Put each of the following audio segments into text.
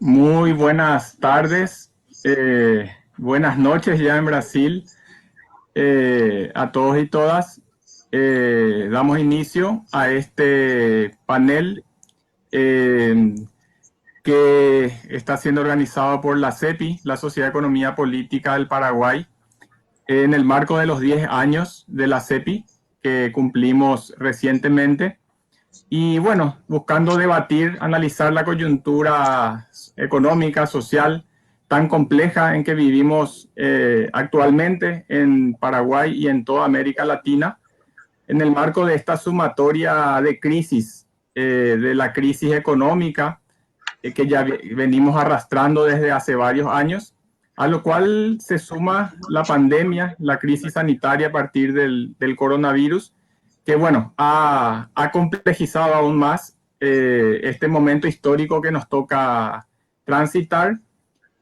Muy buenas tardes, buenas noches ya en Brasil, a todos y todas. Damos inicio a este panel eh, que está siendo organizado por la CEPI, la Sociedad de Economía Política del Paraguay, en el marco de los 10 años de la CEPI que cumplimos recientemente. Y bueno, buscando debatir, analizar la coyuntura económica, social, tan compleja en que vivimos actualmente en Paraguay y en toda América Latina, en el marco de esta sumatoria de crisis, de la crisis económica que ya venimos arrastrando desde hace varios años, a lo cual se suma la pandemia, la crisis sanitaria a partir del coronavirus, que bueno, ha complejizado aún más este momento histórico que nos toca transitar.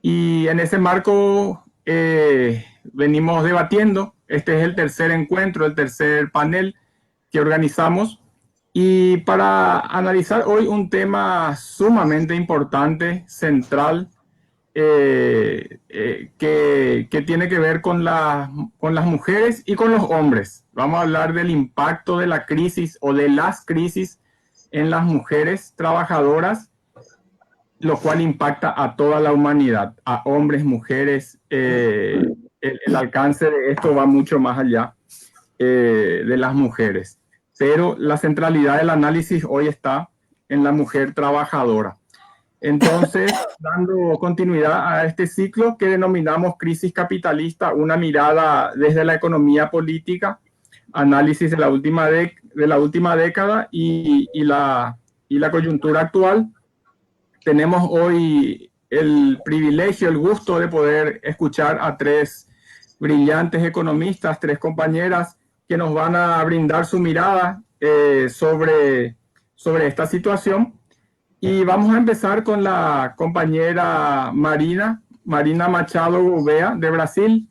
Y en ese marco venimos debatiendo. Este es el tercer encuentro, el tercer panel que organizamos. Y para analizar hoy un tema sumamente importante, central, que tiene que ver con las mujeres y con los hombres. Vamos a hablar del impacto de la crisis o de las crisis en las mujeres trabajadoras, lo cual impacta a toda la humanidad, a hombres, mujeres. El alcance de esto va mucho más allá de las mujeres. Pero la centralidad del análisis hoy está en la mujer trabajadora. Entonces, dando continuidad a este ciclo que denominamos crisis capitalista, una mirada desde la economía política, análisis de la última década y la coyuntura actual, tenemos hoy el privilegio, el gusto de poder escuchar a tres brillantes economistas, tres compañeras que nos van a brindar su mirada sobre esta situación. Y vamos a empezar con la compañera Marina Machado Gouveia, de Brasil,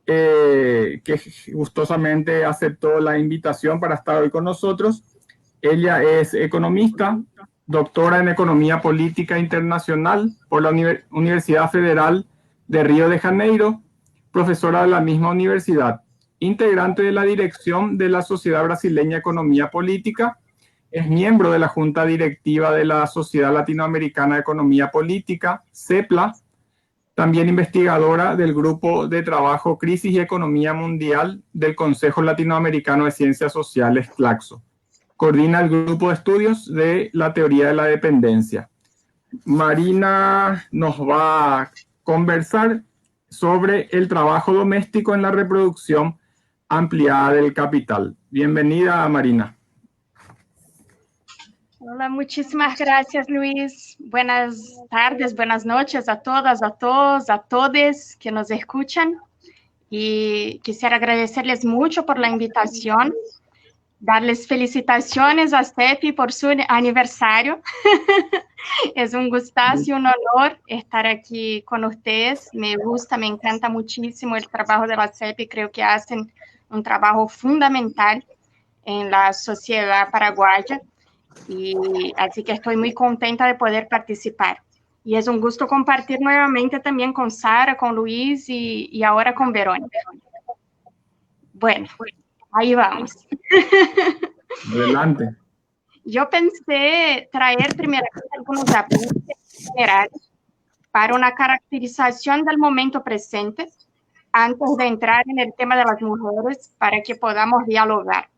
que gustosamente aceptó la invitación para estar hoy con nosotros. Ella es economista, doctora en Economía Política Internacional por la Universidad Federal de Río de Janeiro, profesora de la misma universidad, integrante de la dirección de la Sociedad Brasileña de Economía Política. Es miembro de la Junta Directiva de la Sociedad Latinoamericana de Economía Política, CEPLA, también investigadora del Grupo de Trabajo Crisis y Economía Mundial del Consejo Latinoamericano de Ciencias Sociales, CLACSO. Coordina el Grupo de Estudios de la Teoría de la Dependencia. Marina nos va a conversar sobre el trabajo doméstico en la reproducción ampliada del capital. Bienvenida, Marina. Hola, muchísimas gracias, Luis. Buenas tardes, buenas noches a todas, a todos, a todes que nos escuchan. Y quisiera agradecerles mucho por la invitación, darles felicitaciones a CEPI por su aniversario. Es un gustazo y un honor estar aquí con ustedes. Me gusta, me encanta muchísimo el trabajo de la CEPI. Creo que hacen un trabajo fundamental en la sociedad paraguaya. Y así que estoy muy contenta de poder participar. Y es un gusto compartir nuevamente también con Sara, con Luis y ahora con Verónica. Bueno, ahí vamos. Adelante. Yo pensé traer primeramente algunos apuntes generales para una caracterización del momento presente antes de entrar en el tema de las mujeres para que podamos dialogar.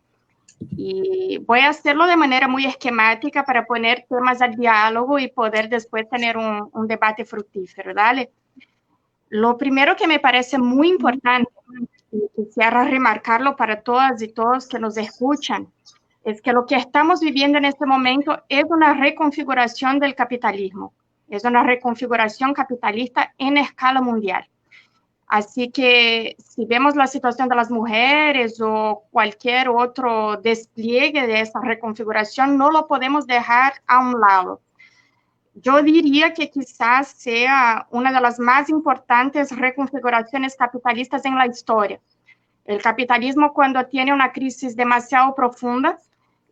Y voy a hacerlo de manera muy esquemática para poner temas al diálogo y poder después tener un debate fructífero, ¿vale? Lo primero que me parece muy importante, y quisiera remarcarlo para todas y todos que nos escuchan, es que lo que estamos viviendo en este momento es una reconfiguración del capitalismo, es una reconfiguración capitalista en escala mundial. Así que si vemos la situación de las mujeres o cualquier otro despliegue de esa reconfiguración, no lo podemos dejar a un lado. Yo diría que quizás sea una de las más importantes reconfiguraciones capitalistas en la historia. El capitalismo, cuando tiene una crisis demasiado profunda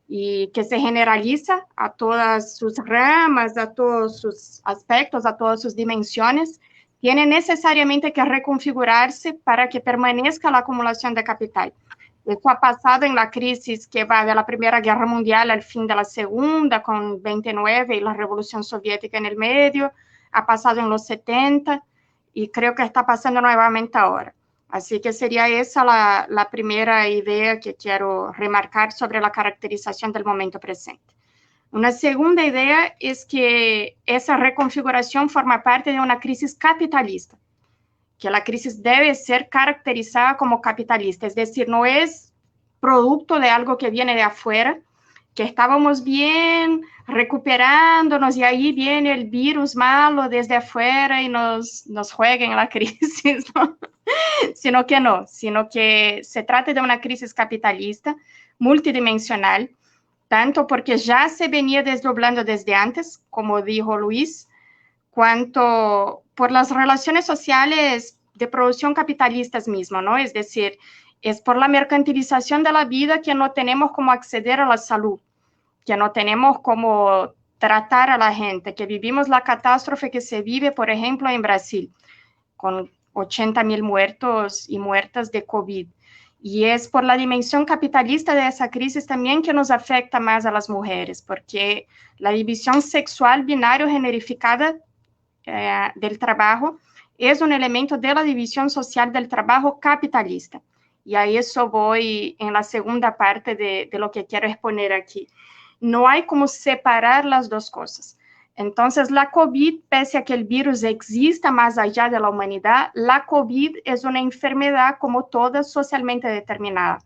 y que se generaliza a todas sus ramas, a todos sus aspectos, a todas sus dimensiones, tiene necesariamente que reconfigurarse para que permanezca la acumulación de capital. Esto ha pasado en la crisis que va de la Primera Guerra Mundial al fin de la Segunda, con 29 y la Revolución Soviética en el medio, ha pasado en los 70 y creo que está pasando nuevamente ahora. Así que sería esa la primera idea que quiero remarcar sobre la caracterización del momento presente. Una segunda idea es que esa reconfiguración forma parte de una crisis capitalista, que la crisis debe ser caracterizada como capitalista, es decir, no es producto de algo que viene de afuera, que estábamos bien recuperándonos y ahí viene el virus malo desde afuera y nos juega en la crisis, ¿no? Sino que se trata de una crisis capitalista multidimensional, tanto porque ya se venía desdoblando desde antes, como dijo Luis, cuanto por las relaciones sociales de producción capitalistas mismas, ¿no? Es decir, es por la mercantilización de la vida que no tenemos cómo acceder a la salud, que no tenemos cómo tratar a la gente, que vivimos la catástrofe que se vive, por ejemplo, en Brasil, con 80,000 muertos y muertas de COVID. Y es por la dimensión capitalista de esa crisis también que nos afecta más a las mujeres, porque la división sexual binario generificada del trabajo es un elemento de la división social del trabajo capitalista. Y a eso voy en la segunda parte de lo que quiero exponer aquí. No hay como separar las dos cosas. Entonces, la COVID, pese a que el virus exista más allá de la humanidad, la COVID es una enfermedad como todas socialmente determinada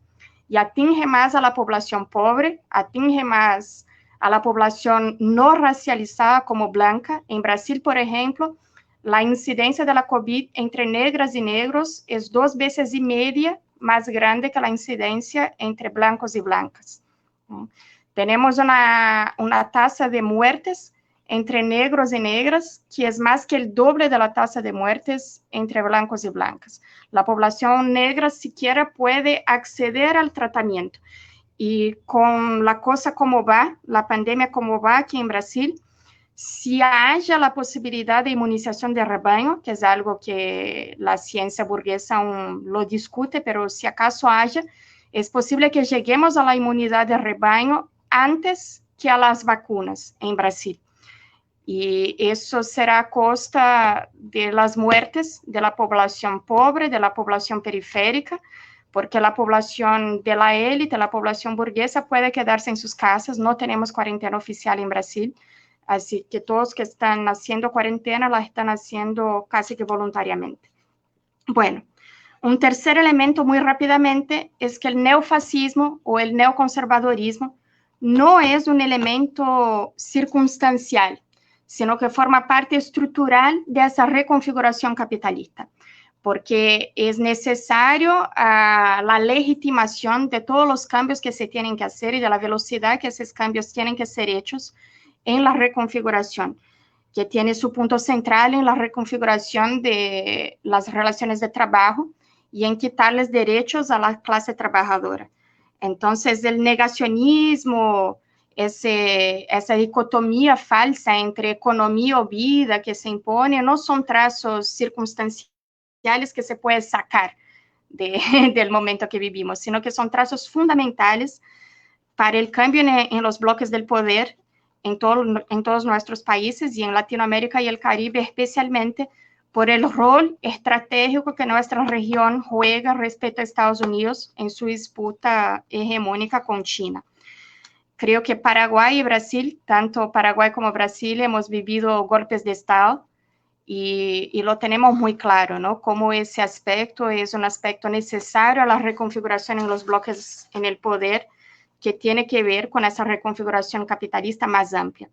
y atinge más a la población pobre, atinge más a la población no racializada como blanca. En Brasil, por ejemplo, la incidencia de la COVID entre negras y negros es 2,5 veces más grande que la incidencia entre blancos y blancas. Tenemos una tasa de muertes entre negros y negras, que es más que el doble de la tasa de muertes entre blancos y blancas. La población negra siquiera puede acceder al tratamiento. Y con la cosa como va, la pandemia como va aquí en Brasil, si haya la posibilidad de inmunización de rebaño, que es algo que la ciencia burguesa aún lo discute, pero si acaso haya, es posible que lleguemos a la inmunidad de rebaño antes que a las vacunas en Brasil. Y eso será a costa de las muertes de la población pobre, de la población periférica, porque la población de la élite, la población burguesa puede quedarse en sus casas, no tenemos cuarentena oficial en Brasil, así que todos que están haciendo cuarentena la están haciendo casi que voluntariamente. Bueno, un tercer elemento muy rápidamente es que el neofascismo o el neoconservadorismo no es un elemento circunstancial, sino que forma parte estructural de esa reconfiguración capitalista, porque es necesario la legitimación de todos los cambios que se tienen que hacer y de la velocidad que esos cambios tienen que ser hechos en la reconfiguración, que tiene su punto central en la reconfiguración de las relaciones de trabajo y en quitarles derechos a la clase trabajadora. Entonces, el negacionismo, esa dicotomía falsa entre economía o vida que se impone, no son trazos circunstanciales que se puede sacar del momento que vivimos, sino que son trazos fundamentales para el cambio en los bloques del poder en todos nuestros países y en Latinoamérica y el Caribe especialmente, por el rol estratégico que nuestra región juega respecto a Estados Unidos en su disputa hegemónica con China. Creo que Paraguay y Brasil, tanto Paraguay como Brasil, hemos vivido golpes de Estado y lo tenemos muy claro, ¿no? Como ese aspecto es un aspecto necesario a la reconfiguración en los bloques en el poder, que tiene que ver con esa reconfiguración capitalista más amplia.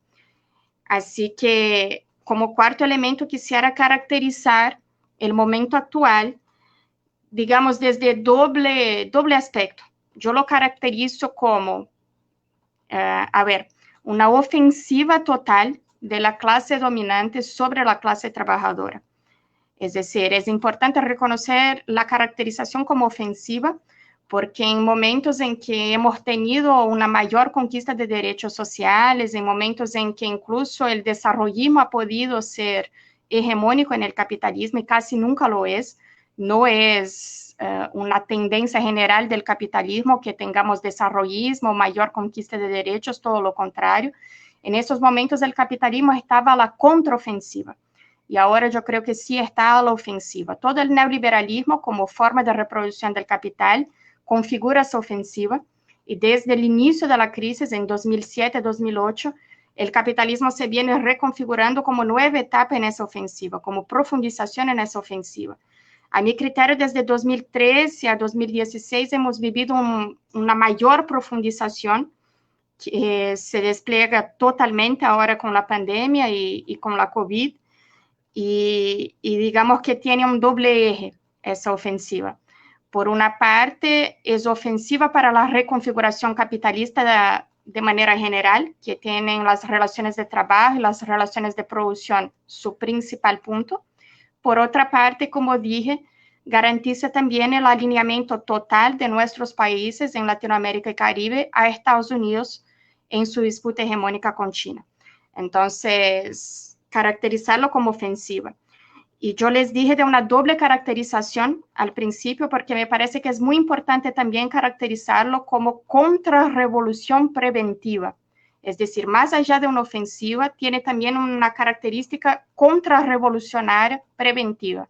Así que, como cuarto elemento, quisiera caracterizar el momento actual digamos, desde doble aspecto. Yo lo caracterizo como, una ofensiva total de la clase dominante sobre la clase trabajadora. Es decir, es importante reconocer la caracterización como ofensiva, porque en momentos en que hemos tenido una mayor conquista de derechos sociales, en momentos en que incluso el desarrollismo ha podido ser hegemónico en el capitalismo y casi nunca lo es, no es una tendencia general del capitalismo que tengamos desarrollismo, mayor conquista de derechos, todo lo contrario. En esos momentos el capitalismo estaba a la contraofensiva. Y ahora yo creo que sí está a la ofensiva. Todo el neoliberalismo como forma de reproducción del capital configura esa ofensiva, y desde el inicio de la crisis en 2007-2008, el capitalismo se viene reconfigurando como nueva etapa en esa ofensiva, como profundización en esa ofensiva. A mi criterio, desde 2013 a 2016 hemos vivido una mayor profundización que se despliega totalmente ahora con la pandemia y con la COVID, y digamos que tiene un doble eje esa ofensiva. Por una parte, es ofensiva para la reconfiguración capitalista de manera general, que tienen las relaciones de trabajo y las relaciones de producción su principal punto. Por otra parte, como dije, garantiza también el alineamiento total de nuestros países en Latinoamérica y Caribe a Estados Unidos en su disputa hegemónica con China. Entonces, caracterizarlo como ofensiva. Y yo les dije de una doble caracterización al principio, porque me parece que es muy importante también caracterizarlo como contrarrevolución preventiva. Es decir, más allá de una ofensiva, tiene también una característica contrarrevolucionaria preventiva.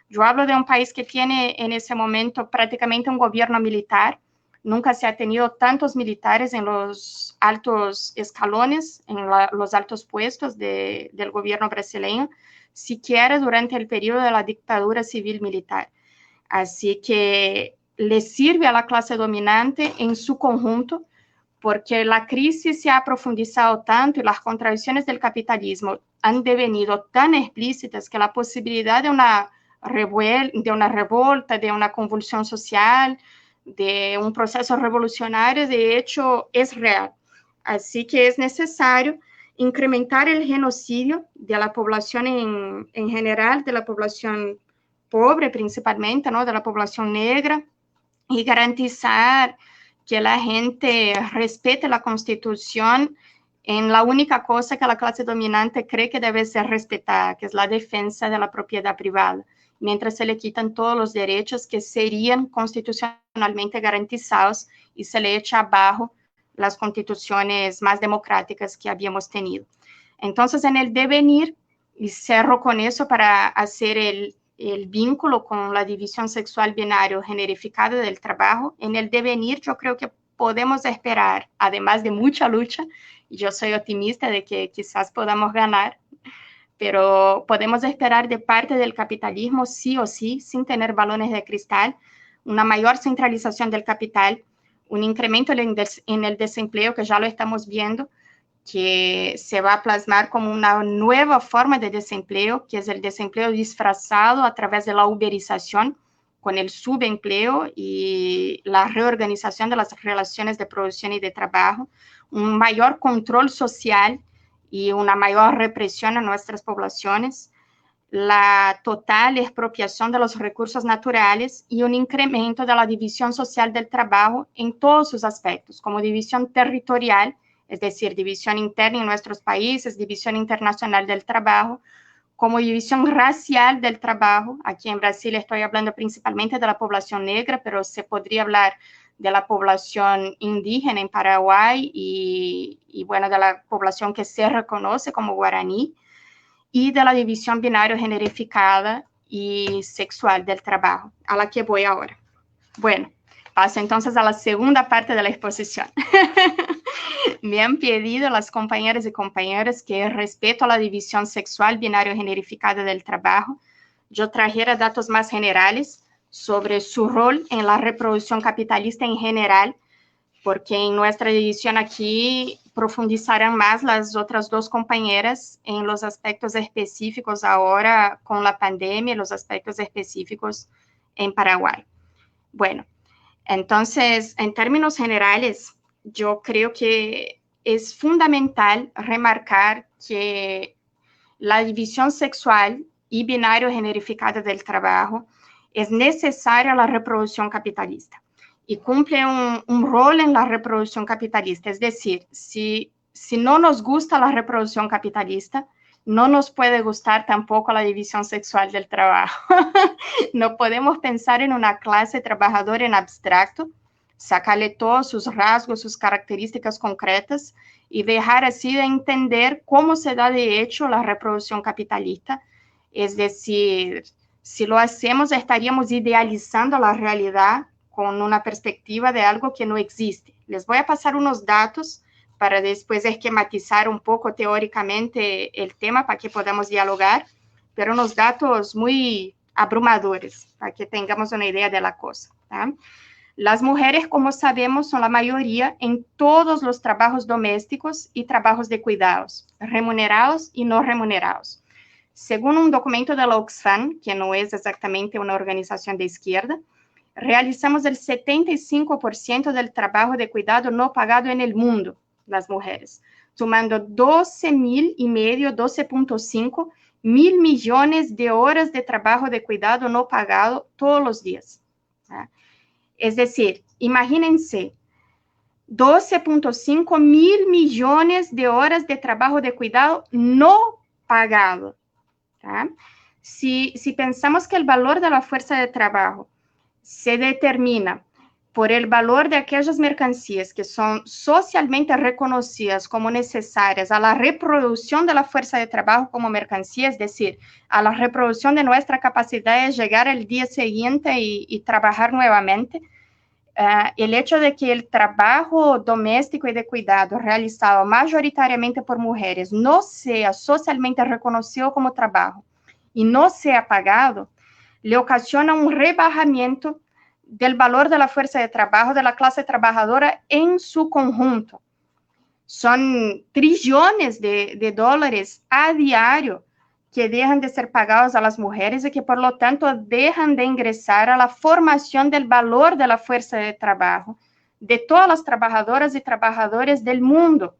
Yo hablo de un país que tiene en ese momento prácticamente un gobierno militar. Nunca se ha tenido tantos militares en los altos escalones, en los altos puestos del gobierno brasileño, siquiera durante el periodo de la dictadura civil-militar. Así que le sirve a la clase dominante en su conjunto, porque la crisis se ha profundizado tanto y las contradicciones del capitalismo han devenido tan explícitas que la posibilidad de una revolta, de una convulsión social, de un proceso revolucionario, de hecho, es real. Así que es necesario incrementar el genocidio de la población en general, de la población pobre principalmente, ¿no? De la población negra, y garantizar que la gente respete la Constitución en la única cosa que la clase dominante cree que debe ser respetada, que es la defensa de la propiedad privada, mientras se le quitan todos los derechos que serían constitucionalmente garantizados y se le echa abajo las constituciones más democráticas que habíamos tenido. Entonces, en el devenir, y cerro con eso para hacer el vínculo con la división sexual binario generificada del trabajo, en el devenir yo creo que podemos esperar, además de mucha lucha, y yo soy optimista de que quizás podamos ganar, pero podemos esperar de parte del capitalismo, sí o sí, sin tener balones de cristal, una mayor centralización del capital, un incremento en el desempleo, que ya lo estamos viendo, que se va a plasmar como una nueva forma de desempleo, que es el desempleo disfrazado a través de la uberización, con el subempleo y la reorganización de las relaciones de producción y de trabajo, un mayor control social y una mayor represión a nuestras poblaciones, la total expropiación de los recursos naturales y un incremento de la división social del trabajo en todos sus aspectos, como división territorial, es decir, división interna en nuestros países, división internacional del trabajo, como división racial del trabajo. Aquí en Brasil estoy hablando principalmente de la población negra, pero se podría hablar de la población indígena en Paraguay y bueno, de la población que se reconoce como guaraní, y de la división binario generificada y sexual del trabajo, a la que voy ahora. Bueno, paso entonces a la segunda parte de la exposición. Me han pedido las compañeras y compañeros que respecto a la división sexual binario generificada del trabajo, yo trajera datos más generales sobre su rol en la reproducción capitalista en general, porque en nuestra división aquí profundizarán más las otras dos compañeras en los aspectos específicos ahora con la pandemia, los aspectos específicos en Paraguay. Bueno, entonces, en términos generales, yo creo que es fundamental remarcar que la división sexual y binario generificada del trabajo es necesaria a la reproducción capitalista y cumple un rol en la reproducción capitalista. Es decir, si no nos gusta la reproducción capitalista, no nos puede gustar tampoco la división sexual del trabajo. No podemos pensar en una clase trabajadora en abstracto, sacarle todos sus rasgos, sus características concretas y dejar así de entender cómo se da de hecho la reproducción capitalista. Es decir, si lo hacemos estaríamos idealizando la realidad con una perspectiva de algo que no existe. Les voy a pasar unos datos para después esquematizar un poco teóricamente el tema para que podamos dialogar, pero unos datos muy abrumadores para que tengamos una idea de la cosa, ¿tá? Las mujeres, como sabemos, son la mayoría en todos los trabajos domésticos y trabajos de cuidados, remunerados y no remunerados. Según un documento de la Oxfam, que no es exactamente una organización de izquierda, realizamos el 75% del trabajo de cuidado no pagado en el mundo, las mujeres, sumando 12.5 mil millones de horas de trabajo de cuidado no pagado todos los días. ¿Tá? Es decir, imagínense, 12.5 mil millones de horas de trabajo de cuidado no pagado. ¿Tá? Si pensamos que el valor de la fuerza de trabajo se determina por el valor de aquellas mercancías que son socialmente reconocidas como necesarias a la reproducción de la fuerza de trabajo como mercancía, es decir, a la reproducción de nuestra capacidad de llegar al día siguiente y trabajar nuevamente, el hecho de que el trabajo doméstico y de cuidado realizado mayoritariamente por mujeres no sea socialmente reconocido como trabajo y no sea pagado, le ocasiona un rebajamiento del valor de la fuerza de trabajo de la clase trabajadora en su conjunto. Son trillones de dólares a diario que dejan de ser pagados a las mujeres y que, por lo tanto, dejan de ingresar a la formación del valor de la fuerza de trabajo de todas las trabajadoras y trabajadores del mundo.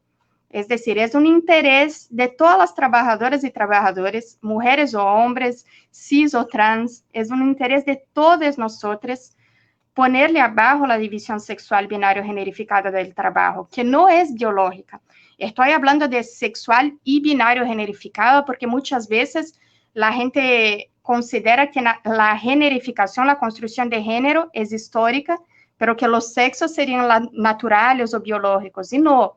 Es decir, es un interés de todas las trabajadoras y trabajadores, mujeres o hombres, cis o trans, es un interés de todos nosotros ponerle abajo la división sexual binario generificada del trabajo, que no es biológica. Estoy hablando de sexual y binario generificado porque muchas veces la gente considera que la generificación, la construcción de género es histórica, pero que los sexos serían naturales o biológicos, y no.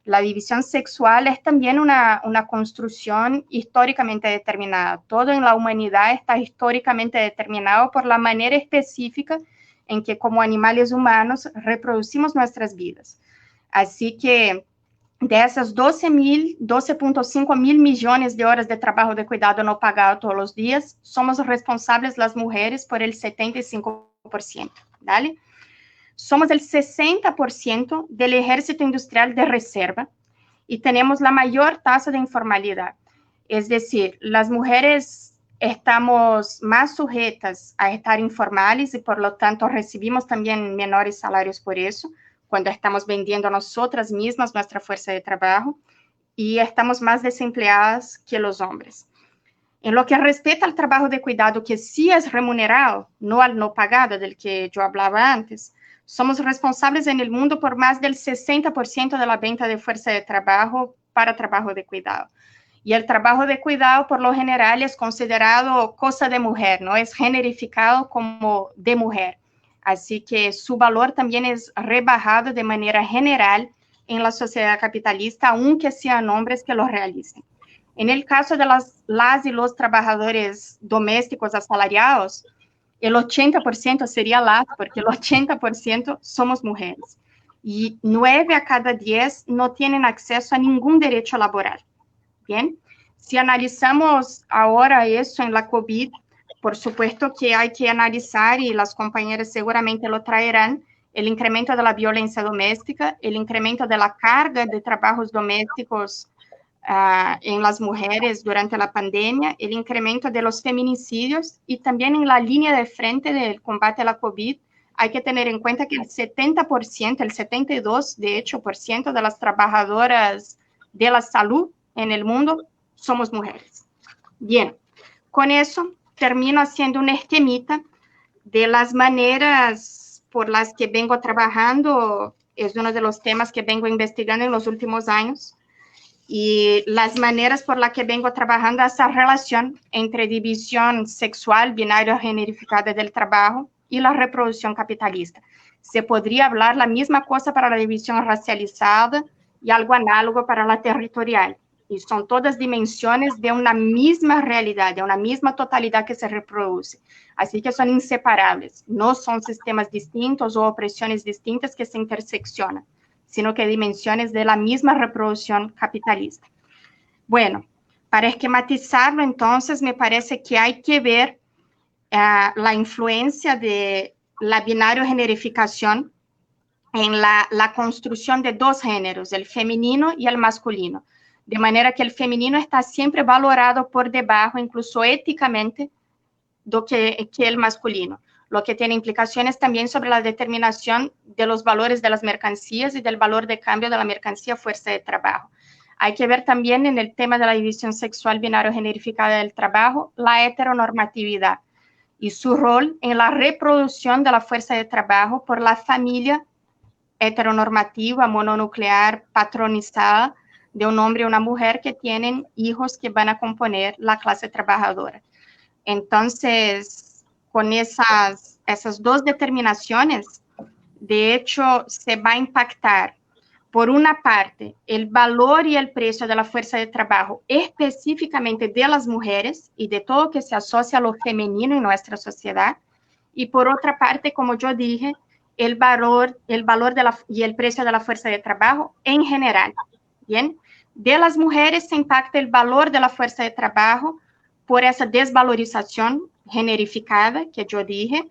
La división sexual es también una construcción históricamente determinada. Todo en la humanidad está históricamente determinado por la manera específica en que como animales humanos reproducimos nuestras vidas. Así que de esas 12.5 mil millones de horas de trabajo de cuidado no pagado todos los días, somos responsables las mujeres por el 75%, ¿vale? Somos el 60% del ejército industrial de reserva y tenemos la mayor tasa de informalidad. Es decir, las mujeres estamos más sujetas a estar informales y por lo tanto recibimos también menores salarios por eso, cuando estamos vendiendo nosotras mismas nuestra fuerza de trabajo, y estamos más desempleadas que los hombres. En lo que respecta al trabajo de cuidado, que sí es remunerado, no al no pagado del que yo hablaba antes, somos responsables en el mundo por más del 60% de la venta de fuerza de trabajo para trabajo de cuidado. Y el trabajo de cuidado, por lo general, es considerado cosa de mujer, ¿no? Es generificado como de mujer. Así que su valor también es rebajado de manera general en la sociedad capitalista, aunque sean hombres que lo realicen. En el caso de las y los trabajadores domésticos asalariados, el 80% sería las, porque el 80% somos mujeres. Y 9 a cada 10 no tienen acceso a ningún derecho laboral. Bien, si analizamos ahora eso en la COVID, por supuesto que hay que analizar, y las compañeras seguramente lo traerán, el incremento de la violencia doméstica, el incremento de la carga de trabajos domésticos en las mujeres durante la pandemia, el incremento de los feminicidios y también en la línea de frente del combate a la COVID, hay que tener en cuenta que el 70%, el 72% de hecho por ciento de las trabajadoras de la salud en el mundo somos mujeres. Bien, con eso termino haciendo un esquemita de las maneras por las que vengo trabajando. Es uno de los temas que vengo investigando en los últimos años, y las maneras por las que vengo trabajando esa relación entre división sexual binaria generificada del trabajo y la reproducción capitalista. Se podría hablar la misma cosa para la división racializada y algo análogo para la territorial. Y son todas dimensiones de una misma realidad, de una misma totalidad que se reproduce. Así que son inseparables. No son sistemas distintos o opresiones distintas que se interseccionan, sino que dimensiones de la misma reproducción capitalista. Bueno, para esquematizarlo, entonces, me parece que hay que ver la influencia de la binario generificación en la construcción de dos géneros, el femenino y el masculino. De manera que el femenino está siempre valorado por debajo, incluso éticamente, que el masculino, lo que tiene implicaciones también sobre la determinación de los valores de las mercancías y del valor de cambio de la mercancía fuerza de trabajo. Hay que ver también en el tema de la división sexual binario generificada del trabajo, la heteronormatividad y su rol en la reproducción de la fuerza de trabajo por la familia heteronormativa, mononuclear, patronizada, de un hombre y una mujer que tienen hijos que van a componer la clase trabajadora. Entonces, con esas dos determinaciones, de hecho, se va a impactar, por una parte, el valor y el precio de la fuerza de trabajo, específicamente de las mujeres y de todo que se asocia a lo femenino en nuestra sociedad, y por otra parte, como yo dije, el valor y el precio de la fuerza de trabajo en general. Bien, de las mujeres se impacta el valor de la fuerza de trabajo por esa desvalorización generificada que yo dije,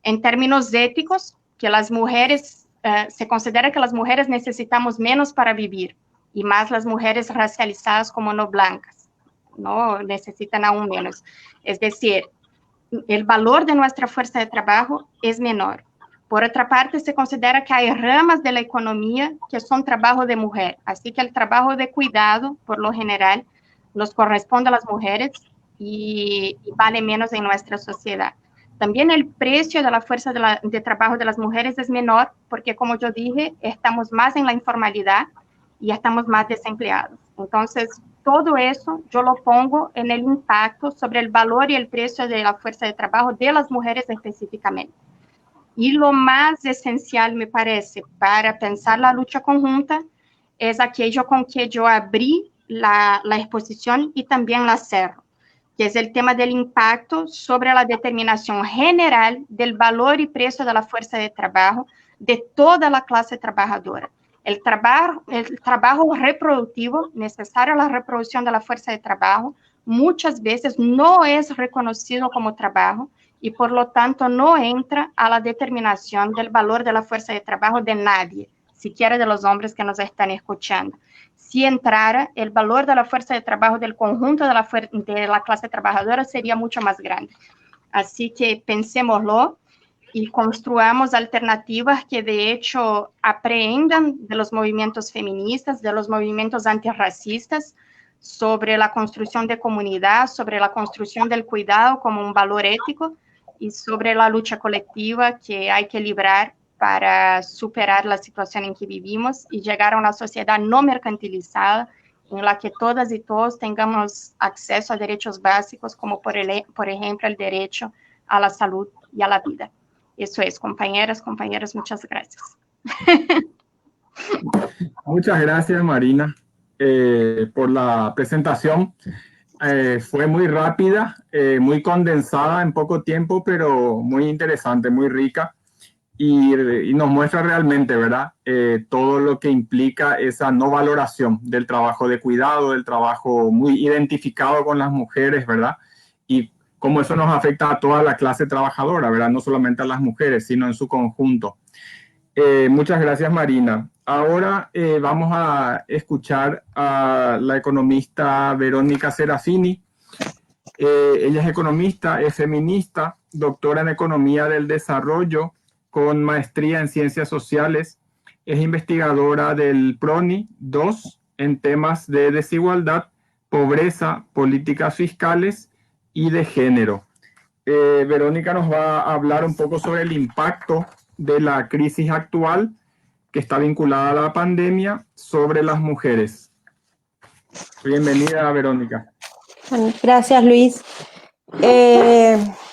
en términos éticos, que las mujeres, se considera que las mujeres necesitamos menos para vivir, y más las mujeres racializadas como no blancas, ¿no? Necesitan aún menos. Es decir, el valor de nuestra fuerza de trabajo es menor. Por otra parte, se considera que hay ramas de la economía que son trabajo de mujer, así que el trabajo de cuidado, por lo general, nos corresponde a las mujeres y vale menos en nuestra sociedad. También el precio de la fuerza de trabajo de las mujeres es menor, porque como yo dije, estamos más en la informalidad y estamos más desempleados. Entonces, todo eso yo lo pongo en el impacto sobre el valor y el precio de la fuerza de trabajo de las mujeres específicamente. Y lo más esencial, me parece, para pensar la lucha conjunta, es aquello con que yo abrí la exposición y también la cerro, que es el tema del impacto sobre la determinación general del valor y precio de la fuerza de trabajo de toda la clase trabajadora. El trabajo reproductivo, necesario a la reproducción de la fuerza de trabajo, muchas veces no es reconocido como trabajo, y por lo tanto no entra a la determinación del valor de la fuerza de trabajo de nadie, siquiera de los hombres que nos están escuchando. Si entrara, el valor de la fuerza de trabajo del conjunto de la clase trabajadora sería mucho más grande. Así que pensémoslo y construamos alternativas que de hecho aprendan de los movimientos feministas, de los movimientos antirracistas, sobre la construcción de comunidad, sobre la construcción del cuidado como un valor ético, y sobre la lucha colectiva que hay que librar para superar la situación en que vivimos y llegar a una sociedad no mercantilizada, en la que todas y todos tengamos acceso a derechos básicos, como por ejemplo el derecho a la salud y a la vida. Eso es, compañeros, muchas gracias. Muchas gracias, Marina, por la presentación. Fue muy rápida, muy condensada en poco tiempo, pero muy interesante, muy rica, y nos muestra realmente, ¿verdad? Todo lo que implica esa no valoración del trabajo de cuidado, del trabajo muy identificado con las mujeres, ¿verdad? Y cómo eso nos afecta a toda la clase trabajadora, ¿verdad? No solamente a las mujeres, sino en su conjunto. Muchas gracias, Marina. Ahora vamos a escuchar a la economista Verónica Serafini. Ella es economista, es feminista, doctora en Economía del Desarrollo con maestría en Ciencias Sociales. Es investigadora del PRONI 2 en temas de desigualdad, pobreza, políticas fiscales y de género. Verónica nos va a hablar un poco sobre el impacto de la crisis actual que está vinculada a la pandemia sobre las mujeres. Bienvenida, Verónica. Gracias, Luis.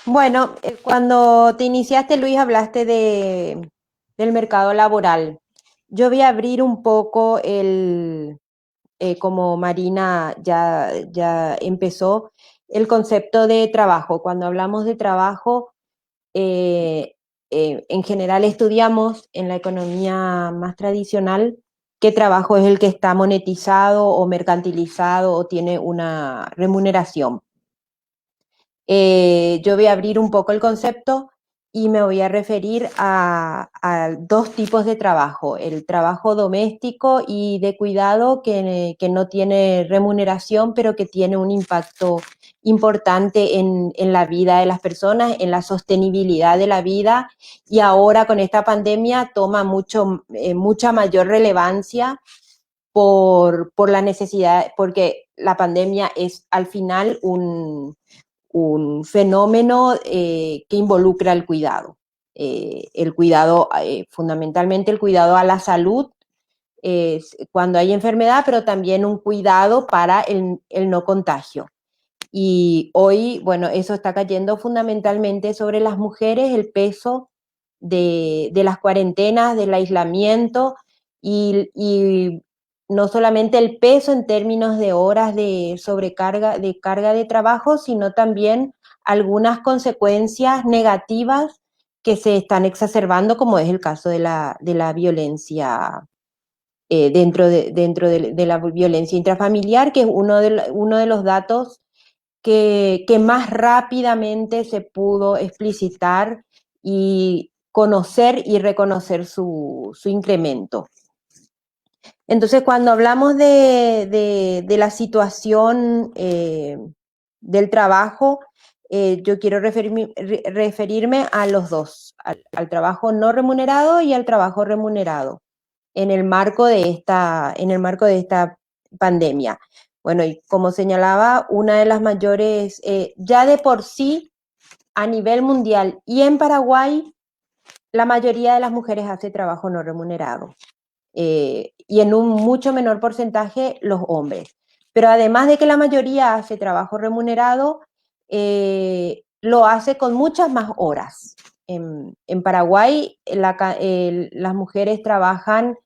Bueno, cuando te iniciaste, Luis, hablaste del mercado laboral. Yo voy a abrir un poco como Marina ya empezó, el concepto de trabajo. Cuando hablamos de trabajo, en general estudiamos en la economía más tradicional qué trabajo es el que está monetizado o mercantilizado o tiene una remuneración. Yo voy a abrir un poco el concepto y me voy a referir a dos tipos de trabajo: el trabajo doméstico y de cuidado que no tiene remuneración, pero que tiene un impacto importante en la vida de las personas, en la sostenibilidad de la vida, y ahora con esta pandemia toma mucha mayor relevancia por la necesidad, porque la pandemia es al final un fenómeno que involucra el cuidado. Fundamentalmente el cuidado a la salud cuando hay enfermedad, pero también un cuidado para el no contagio. Y hoy, bueno, eso está cayendo fundamentalmente sobre las mujeres, el peso de las cuarentenas, del aislamiento y no solamente el peso en términos de horas de sobrecarga, de carga de trabajo, sino también algunas consecuencias negativas que se están exacerbando, como es el caso de la violencia dentro de la violencia intrafamiliar, que es uno de los datos que más rápidamente se pudo explicitar y conocer y reconocer su incremento. Entonces, cuando hablamos de la situación del trabajo, yo quiero referirme a los dos, al trabajo no remunerado y al trabajo remunerado, en el marco de esta pandemia. Bueno, y como señalaba, una de las mayores, ya de por sí, a nivel mundial y en Paraguay, la mayoría de las mujeres hace trabajo no remunerado. Y en un mucho menor porcentaje los hombres. Pero además de que la mayoría hace trabajo remunerado, lo hace con muchas más horas. En Paraguay las mujeres trabajan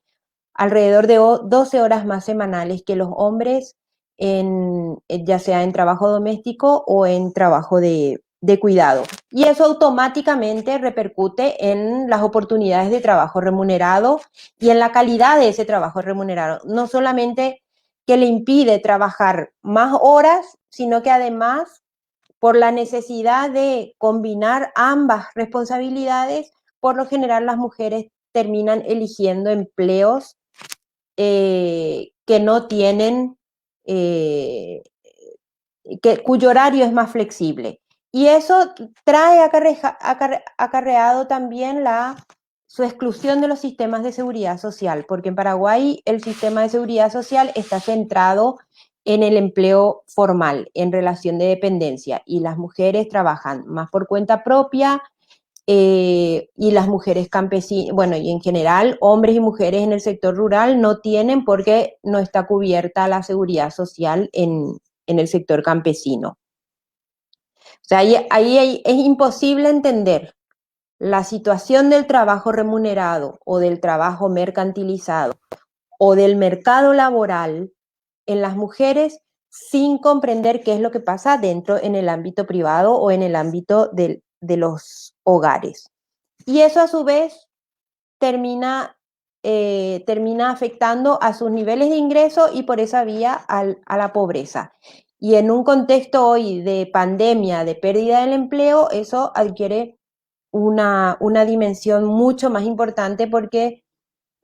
alrededor de 12 horas más semanales que los hombres, ya sea en trabajo doméstico o en trabajo de cuidado. Y eso automáticamente repercute en las oportunidades de trabajo remunerado y en la calidad de ese trabajo remunerado. No solamente que le impide trabajar más horas, sino que además, por la necesidad de combinar ambas responsabilidades, por lo general las mujeres terminan eligiendo empleos que no tienen, cuyo horario es más flexible. Y eso trae acarreado también su exclusión de los sistemas de seguridad social, porque en Paraguay el sistema de seguridad social está centrado en el empleo formal, en relación de dependencia, y las mujeres trabajan más por cuenta propia, y las mujeres campesinas, bueno, y en general hombres y mujeres en el sector rural no tienen, porque no está cubierta la seguridad social en el sector campesino. O sea, ahí es imposible entender la situación del trabajo remunerado o del trabajo mercantilizado o del mercado laboral en las mujeres sin comprender qué es lo que pasa dentro en el ámbito privado o en el ámbito de los hogares. Y eso a su vez termina afectando a sus niveles de ingreso y por esa vía a la pobreza. Y en un contexto hoy de pandemia, de pérdida del empleo, eso adquiere una dimensión mucho más importante, porque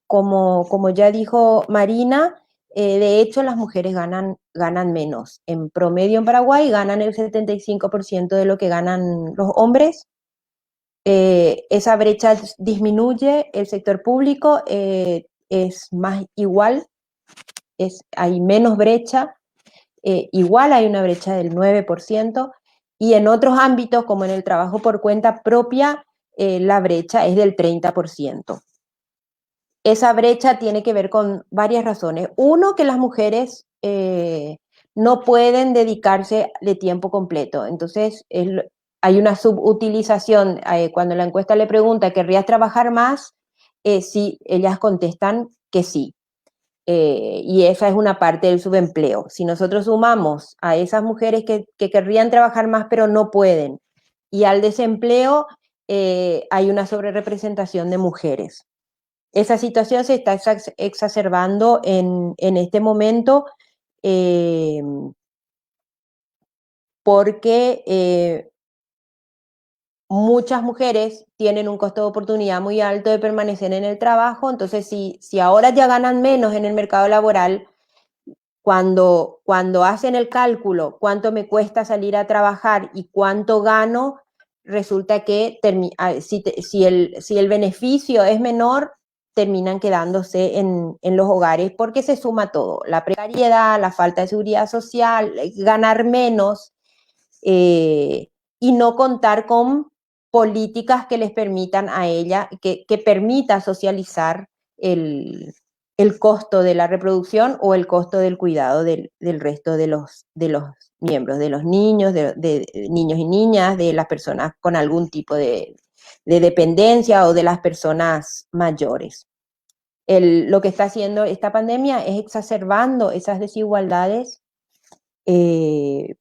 como ya dijo Marina, de hecho las mujeres ganan menos. En promedio en Paraguay ganan el 75% de lo que ganan los hombres, esa brecha disminuye, el sector público es más igual, hay menos brecha, igual hay una brecha del 9%, y en otros ámbitos, como en el trabajo por cuenta propia, la brecha es del 30%. Esa brecha tiene que ver con varias razones. Uno, que las mujeres no pueden dedicarse de tiempo completo. Entonces, hay una subutilización. Cuando la encuesta le pregunta, ¿querrías trabajar más? Sí, ellas contestan que sí. Y esa es una parte del subempleo. Si nosotros sumamos a esas mujeres que querrían trabajar más pero no pueden, y al desempleo, hay una sobrerepresentación de mujeres. Esa situación se está exacerbando en este momento porque muchas mujeres tienen un costo de oportunidad muy alto de permanecer en el trabajo. Entonces, si ahora ya ganan menos en el mercado laboral, cuando hacen el cálculo, cuánto me cuesta salir a trabajar y cuánto gano, resulta que si el beneficio es menor, terminan quedándose en los hogares porque se suma todo, la precariedad, la falta de seguridad social, ganar menos y no contar con políticas que les permitan a ella, que permita socializar el costo de la reproducción o el costo del cuidado del resto de los miembros, de los niños, de niños y niñas, de las personas con algún tipo de dependencia o de las personas mayores. Lo que está haciendo esta pandemia es exacerbando esas desigualdades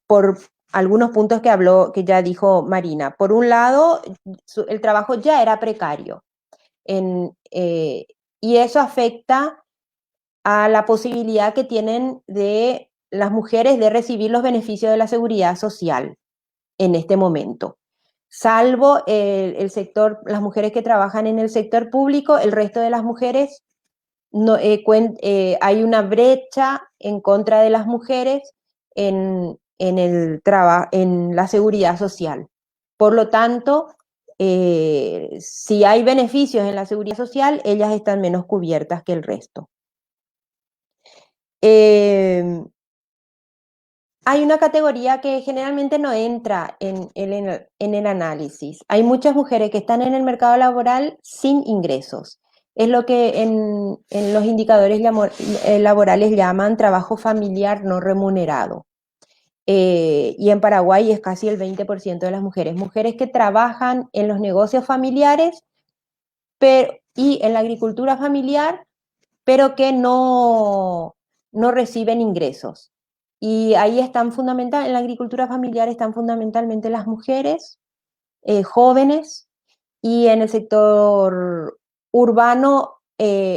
por algunos puntos que ya dijo Marina. Por un lado, el trabajo ya era precario y eso afecta a la posibilidad que tienen de las mujeres de recibir los beneficios de la seguridad social en este momento. Salvo el sector, las mujeres que trabajan en el sector público, el resto de las mujeres, hay una brecha en contra de las mujeres en la seguridad social. Por lo tanto, si hay beneficios en la seguridad social, ellas están menos cubiertas que el resto. Hay una categoría que generalmente no entra en el análisis. Hay muchas mujeres que están en el mercado laboral sin ingresos. Es lo que en los indicadores laborales llaman trabajo familiar no remunerado. Y en Paraguay es casi el 20% de las mujeres. Mujeres que trabajan en los negocios familiares y en la agricultura familiar, pero que no reciben ingresos. Y ahí en la agricultura familiar están fundamentalmente las mujeres jóvenes, y en el sector urbano la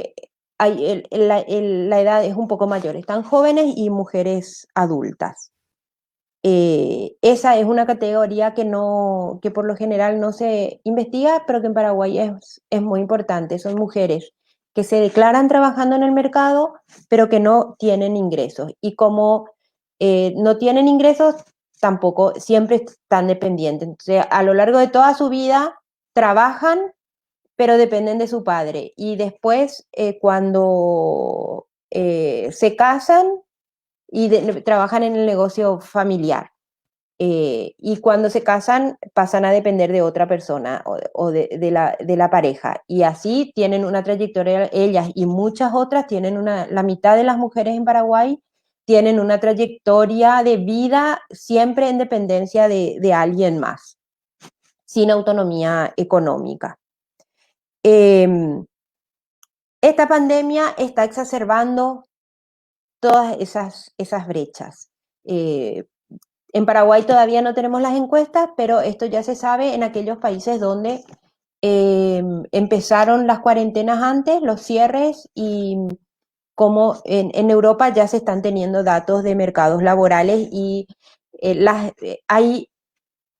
edad es un poco mayor, están jóvenes y mujeres adultas. Esa es una categoría que por lo general no se investiga, pero que en Paraguay es muy importante. Son mujeres que se declaran trabajando en el mercado, pero que no tienen ingresos. Y como no tienen ingresos, tampoco siempre están dependientes. Entonces, a lo largo de toda su vida trabajan, pero dependen de su padre. Y después, cuando se casan y trabajan en el negocio familiar. Y cuando se casan pasan a depender de otra persona o de la pareja, y así tienen una trayectoria. Ellas y muchas otras la mitad de las mujeres en Paraguay tienen una trayectoria de vida siempre en dependencia de alguien más, sin autonomía económica. Esta pandemia está exacerbando todas esas brechas. En Paraguay todavía no tenemos las encuestas, pero esto ya se sabe en aquellos países donde empezaron las cuarentenas antes, los cierres, y como en Europa ya se están teniendo datos de mercados laborales y hay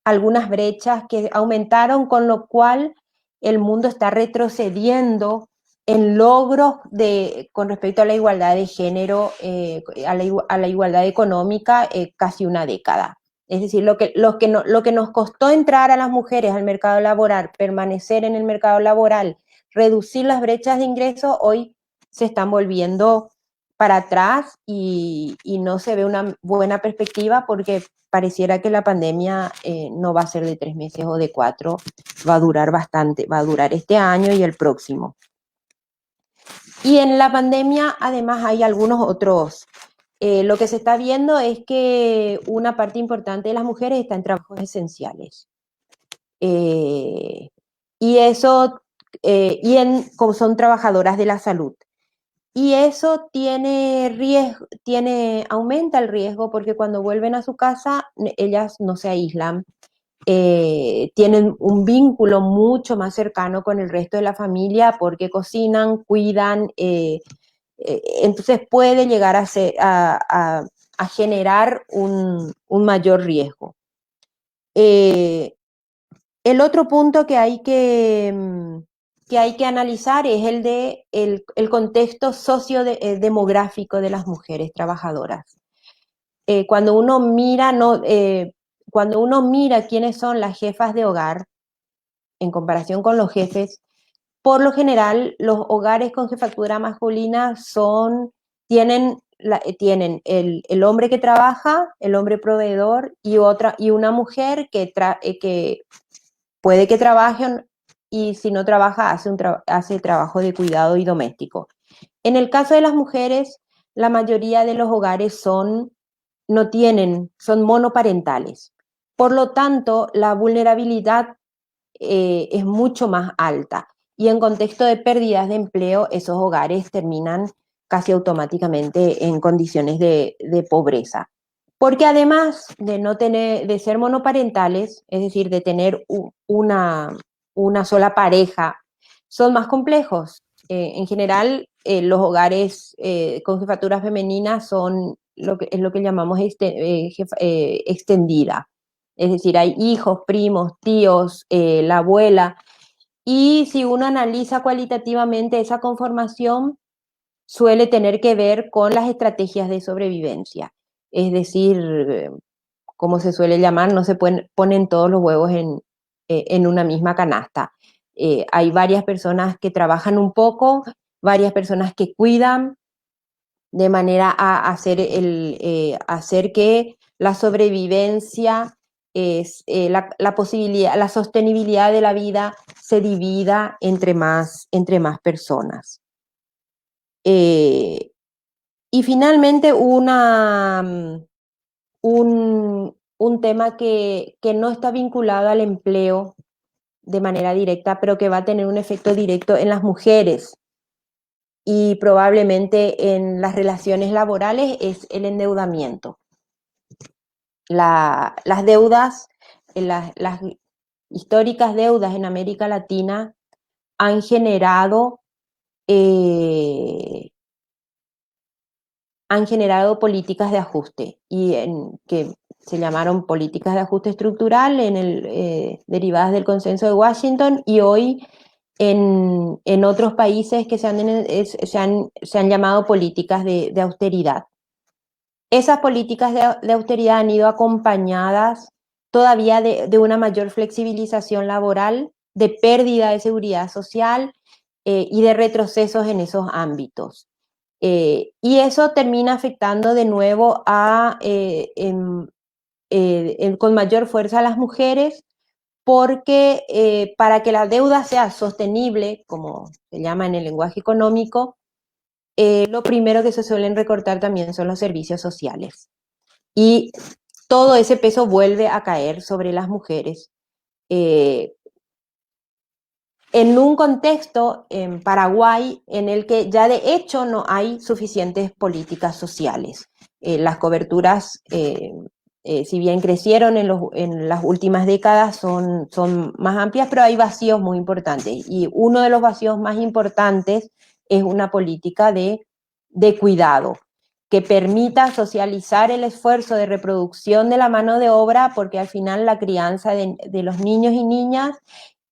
algunas brechas que aumentaron, con lo cual el mundo está retrocediendo en logros con respecto a la igualdad de género, a la igualdad económica, casi una década. Es decir, lo que nos costó entrar a las mujeres al mercado laboral, permanecer en el mercado laboral, reducir las brechas de ingresos, hoy se están volviendo para atrás y no se ve una buena perspectiva porque pareciera que la pandemia no va a ser de 3 meses o de 4, va a durar bastante, va a durar este año y el próximo. Y en la pandemia además hay algunos otros. Lo que se está viendo es que una parte importante de las mujeres está en trabajos esenciales. Y eso, como son trabajadoras de la salud. Y eso aumenta el riesgo porque cuando vuelven a su casa, ellas no se aíslan, tienen un vínculo mucho más cercano con el resto de la familia porque cocinan, cuidan, entonces puede llegar a generar un mayor riesgo. El otro punto que hay que analizar es el contexto sociodemográfico de las mujeres trabajadoras. Cuando uno mira quiénes son las jefas de hogar en comparación con los jefes, por lo general los hogares con jefatura masculina tienen el hombre que trabaja, el hombre proveedor y una mujer que puede que trabaje y si no trabaja hace trabajo de cuidado y doméstico. En el caso de las mujeres, la mayoría de los hogares son monoparentales. Por lo tanto, la vulnerabilidad es mucho más alta. Y en contexto de pérdidas de empleo, esos hogares terminan casi automáticamente en condiciones de pobreza. Porque además de ser monoparentales, es decir, de tener una sola pareja, son más complejos. En general, los hogares con jefatura femenina son lo que llamamos extendida. Es decir, hay hijos, primos, tíos, la abuela. Y si uno analiza cualitativamente esa conformación, suele tener que ver con las estrategias de sobrevivencia. Es decir, como se suele llamar, no se ponen todos los huevos en una misma canasta. Hay varias personas que trabajan un poco, varias personas que cuidan, de manera a hacer que la sobrevivencia, la posibilidad, la sostenibilidad de la vida se divida entre más personas. Y finalmente un tema que no está vinculado al empleo de manera directa, pero que va a tener un efecto directo en las mujeres y probablemente en las relaciones laborales, es el endeudamiento. Las deudas, las históricas deudas en América Latina han generado políticas de ajuste que se llamaron políticas de ajuste estructural derivadas del Consenso de Washington, y hoy en otros países que se han llamado políticas de austeridad. Esas políticas de austeridad han ido acompañadas todavía de una mayor flexibilización laboral, de pérdida de seguridad social y de retrocesos en esos ámbitos. Y eso termina afectando de nuevo con mayor fuerza a las mujeres, porque para que la deuda sea sostenible, como se llama en el lenguaje económico, lo primero que se suelen recortar también son los servicios sociales. Y todo ese peso vuelve a caer sobre las mujeres. En un contexto en Paraguay en el que ya de hecho no hay suficientes políticas sociales. Las coberturas, si bien crecieron en las últimas décadas, son más amplias, pero hay vacíos muy importantes. Y uno de los vacíos más importantes es una política de cuidado que permita socializar el esfuerzo de reproducción de la mano de obra, porque al final la crianza de los niños y niñas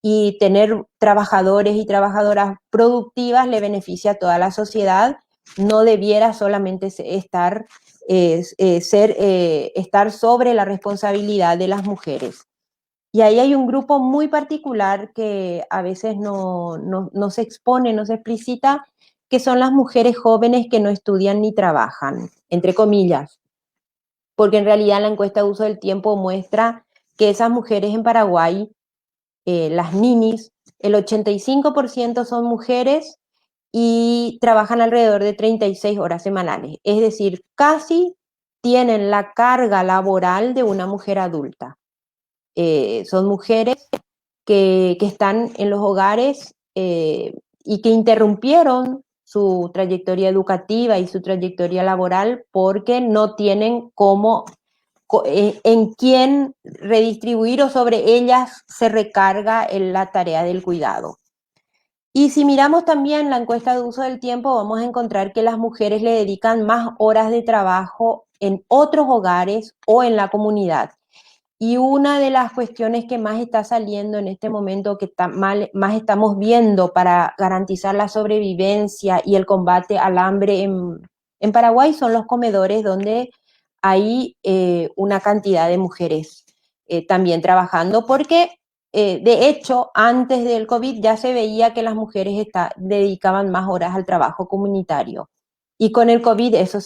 y tener trabajadores y trabajadoras productivas le beneficia a toda la sociedad. No debiera solamente estar estar sobre la responsabilidad de las mujeres. Y ahí hay un grupo muy particular que a veces no se expone, no se explicita, que son las mujeres jóvenes que no estudian ni trabajan, entre comillas, porque en realidad la encuesta de uso del tiempo muestra que esas mujeres en Paraguay, las ninis, el 85% son mujeres y trabajan alrededor de 36 horas semanales, es decir, casi tienen la carga laboral de una mujer adulta. Son mujeres que están en los hogares y que interrumpieron su trayectoria educativa y su trayectoria laboral porque no tienen cómo, en quién redistribuir o sobre ellas se recarga la tarea del cuidado. Y si miramos también la encuesta de uso del tiempo, vamos a encontrar que las mujeres le dedican más horas de trabajo en otros hogares o en la comunidad. Y una de las cuestiones que más está saliendo en este momento, que más estamos viendo para garantizar la sobrevivencia y el combate al hambre en Paraguay, son los comedores donde hay una cantidad de mujeres también trabajando, porque de hecho antes del COVID ya se veía que las mujeres dedicaban más horas al trabajo comunitario. Y con el COVID eso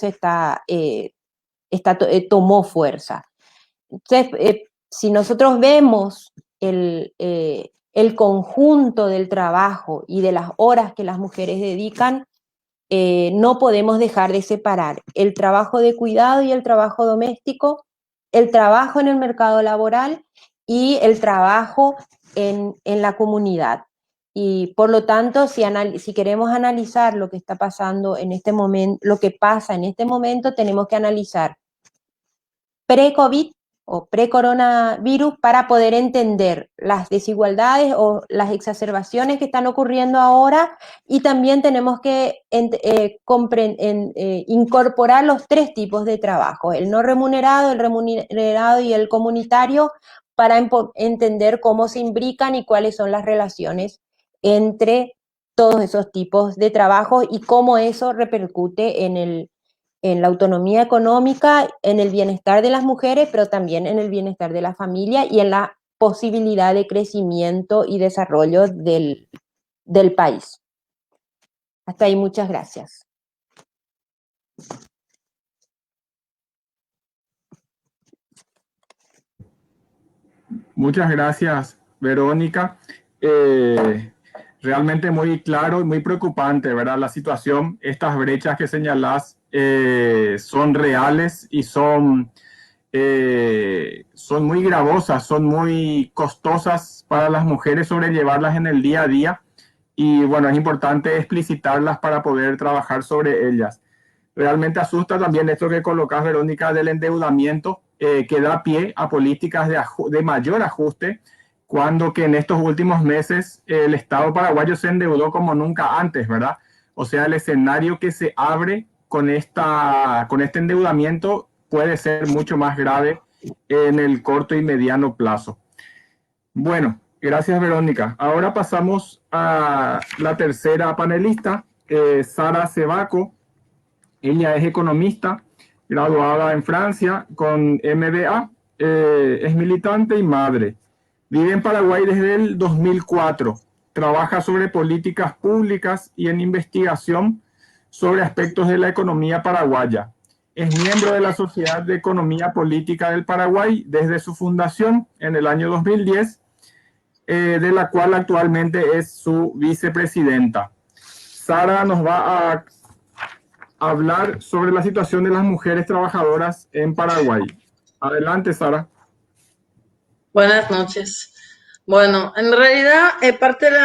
tomó fuerza. Entonces, si nosotros vemos el conjunto del trabajo y de las horas que las mujeres dedican, no podemos dejar de separar el trabajo de cuidado y el trabajo doméstico, el trabajo en el mercado laboral y el trabajo en la comunidad. Y por lo tanto, si queremos analizar lo que está pasando en este momento, lo que pasa en este momento, tenemos que analizar pre-COVID o pre-coronavirus para poder entender las desigualdades o las exacerbaciones que están ocurriendo ahora, y también tenemos que incorporar los tres tipos de trabajo, el no remunerado, el remunerado y el comunitario, para entender cómo se imbrican y cuáles son las relaciones entre todos esos tipos de trabajo y cómo eso repercute en la autonomía económica, en el bienestar de las mujeres, pero también en el bienestar de la familia y en la posibilidad de crecimiento y desarrollo del país. Hasta ahí, muchas gracias. Muchas gracias, Verónica. Realmente muy claro y muy preocupante, ¿verdad? La situación, estas brechas que señalás son reales y son muy gravosas, son muy costosas para las mujeres sobrellevarlas en el día a día. Y bueno, es importante explicitarlas para poder trabajar sobre ellas. Realmente asusta también esto que colocas, Verónica, del endeudamiento, que da pie a políticas de mayor ajuste, cuando que en estos últimos meses el Estado paraguayo se endeudó como nunca antes, ¿verdad? O sea, el escenario que se abre con este endeudamiento puede ser mucho más grave en el corto y mediano plazo. Bueno, gracias, Verónica. Ahora pasamos a la tercera panelista, Sara Cebaco. Ella es economista, graduada en Francia con MBA, es militante y madre. Vive en Paraguay desde el 2004. Trabaja sobre políticas públicas y en investigación sobre aspectos de la economía paraguaya. Es miembro de la Sociedad de Economía Política del Paraguay desde su fundación en el año 2010, de la cual actualmente es su vicepresidenta. Sara nos va a hablar sobre la situación de las mujeres trabajadoras en Paraguay. Adelante, Sara. Buenas noches. Bueno, en realidad, parte de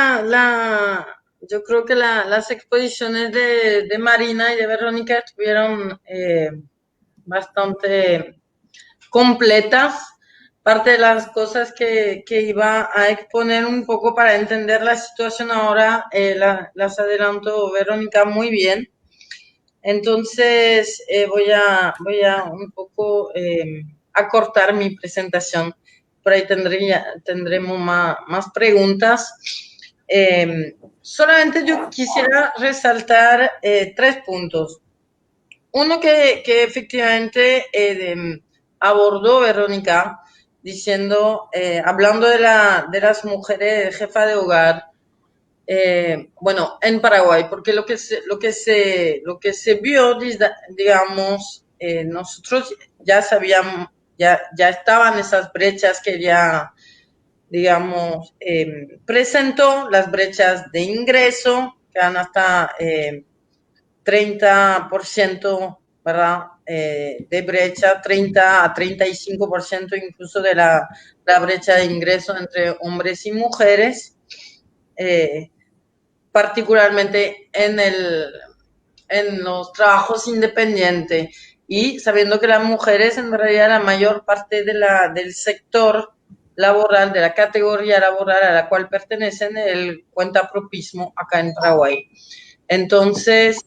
yo creo que las exposiciones de Marina y de Verónica estuvieron bastante completas. Parte de las cosas que iba a exponer un poco para entender la situación ahora, las adelantó Verónica muy bien. Entonces, voy a un poco acortar mi presentación. Por ahí tendremos más preguntas. Solamente yo quisiera resaltar 3 puntos. uno que efectivamente abordó Verónica, diciendo, hablando de las mujeres jefa de hogar, bueno, en Paraguay, porque lo que se vio, digamos, nosotros ya sabíamos, ya estaban esas brechas que ya, digamos, presentó, las brechas de ingreso, que van hasta 30%, ¿verdad? De brecha, 30 a 35% incluso de la brecha de ingreso entre hombres y mujeres, particularmente en los trabajos independientes, y sabiendo que las mujeres, en realidad, la mayor parte del sector laboral, de la categoría laboral a la cual pertenecen, el cuentapropismo acá en Paraguay. Entonces,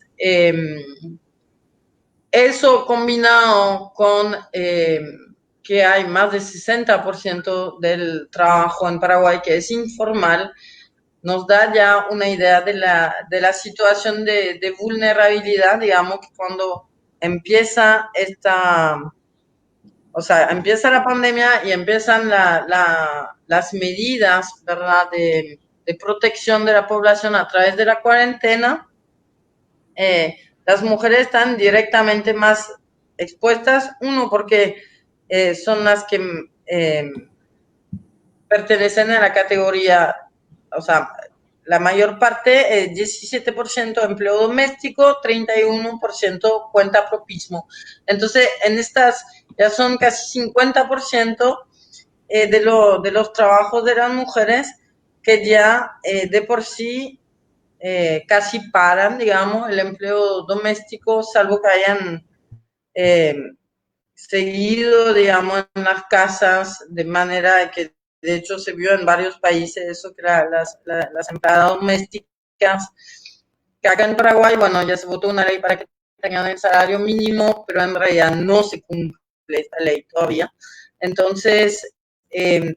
eso combinado con que hay más del 60% del trabajo en Paraguay que es informal, nos da ya una idea de la situación de vulnerabilidad, digamos, que cuando empieza empieza la pandemia y empiezan las medidas, ¿verdad?, de protección de la población a través de la cuarentena, las mujeres están directamente más expuestas, uno, porque son las que pertenecen a la categoría, o sea, la mayor parte, 17% empleo doméstico, 31% cuentapropismo. Entonces, en estas ya son casi 50% de los trabajos de las mujeres que ya de por sí casi paran, digamos, el empleo doméstico, salvo que hayan seguido, digamos, en las casas, de manera que, de hecho, se vio en varios países eso, que las empleadas domésticas, que acá en Paraguay, bueno, ya se votó una ley para que tengan el salario mínimo, pero en realidad no se cumple esta ley todavía. Entonces,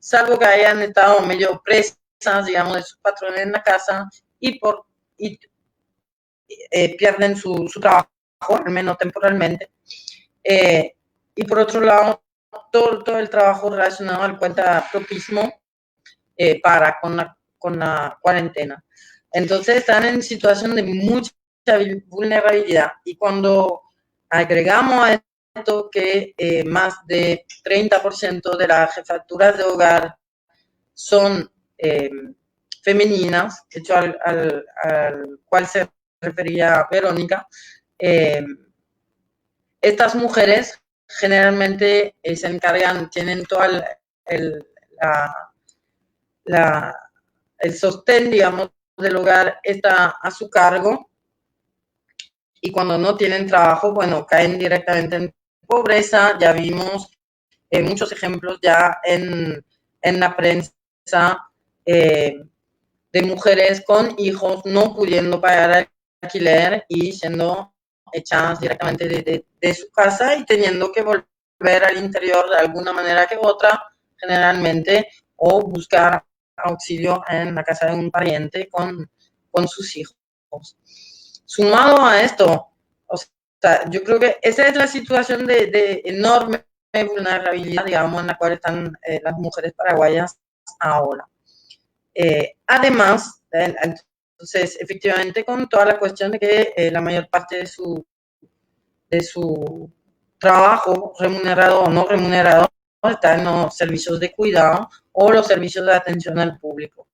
salvo que hayan estado medio presas, digamos, de sus patrones en la casa y pierden su trabajo, al menos temporalmente. Y por otro lado, todo el trabajo relacionado al cuentapropismo para con la cuarentena. Entonces están en situación de mucha vulnerabilidad. Y cuando agregamos a esto que más de 30% de las jefaturas de hogar son femeninas, hecho al cual se refería Verónica, estas mujeres generalmente se encargan, tienen todo el sostén, digamos, del hogar está a su cargo, y cuando no tienen trabajo, bueno, caen directamente en pobreza. Ya vimos muchos ejemplos ya en la prensa de mujeres con hijos no pudiendo pagar alquiler y siendo echadas directamente de su casa y teniendo que volver al interior de alguna manera que otra, generalmente, o buscar auxilio en la casa de un pariente con sus hijos. Sumado a esto, o sea, yo creo que esa es la situación de enorme vulnerabilidad, digamos, en la cual están las mujeres paraguayas ahora. Además, entonces, efectivamente, con toda la cuestión de que la mayor parte de su trabajo, remunerado o no remunerado, está en los servicios de cuidado o los servicios de atención al público.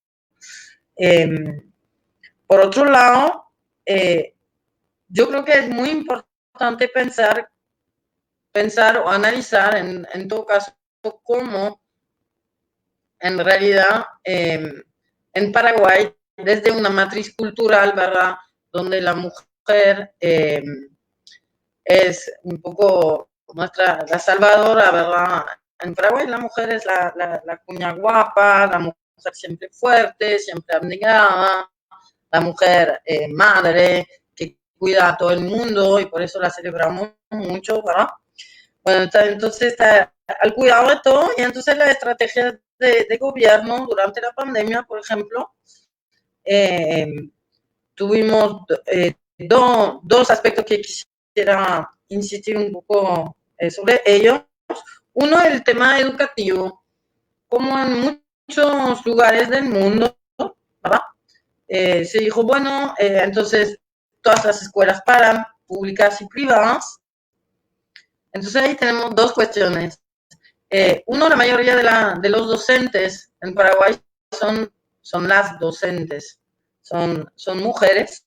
Por otro lado, yo creo que es muy importante pensar o analizar, en todo caso, cómo en realidad en Paraguay, desde una matriz cultural, ¿verdad?, donde la mujer es un poco la salvadora, ¿verdad? En Paraguay la mujer es la cuña guapa, la mujer siempre fuerte, siempre abnegada, la mujer madre, que cuida a todo el mundo, y por eso la celebramos mucho, ¿verdad? Bueno, entonces está al cuidado de todo, y entonces las estrategias de gobierno durante la pandemia, por ejemplo, tuvimos dos aspectos que quisiera insistir un poco sobre ello. Uno, el tema educativo. Como en muchos lugares del mundo, ¿verdad? Se dijo, bueno, entonces todas las escuelas paran, públicas y privadas. Entonces ahí tenemos dos cuestiones. Uno, la mayoría de los docentes en Paraguay son las docentes, son mujeres.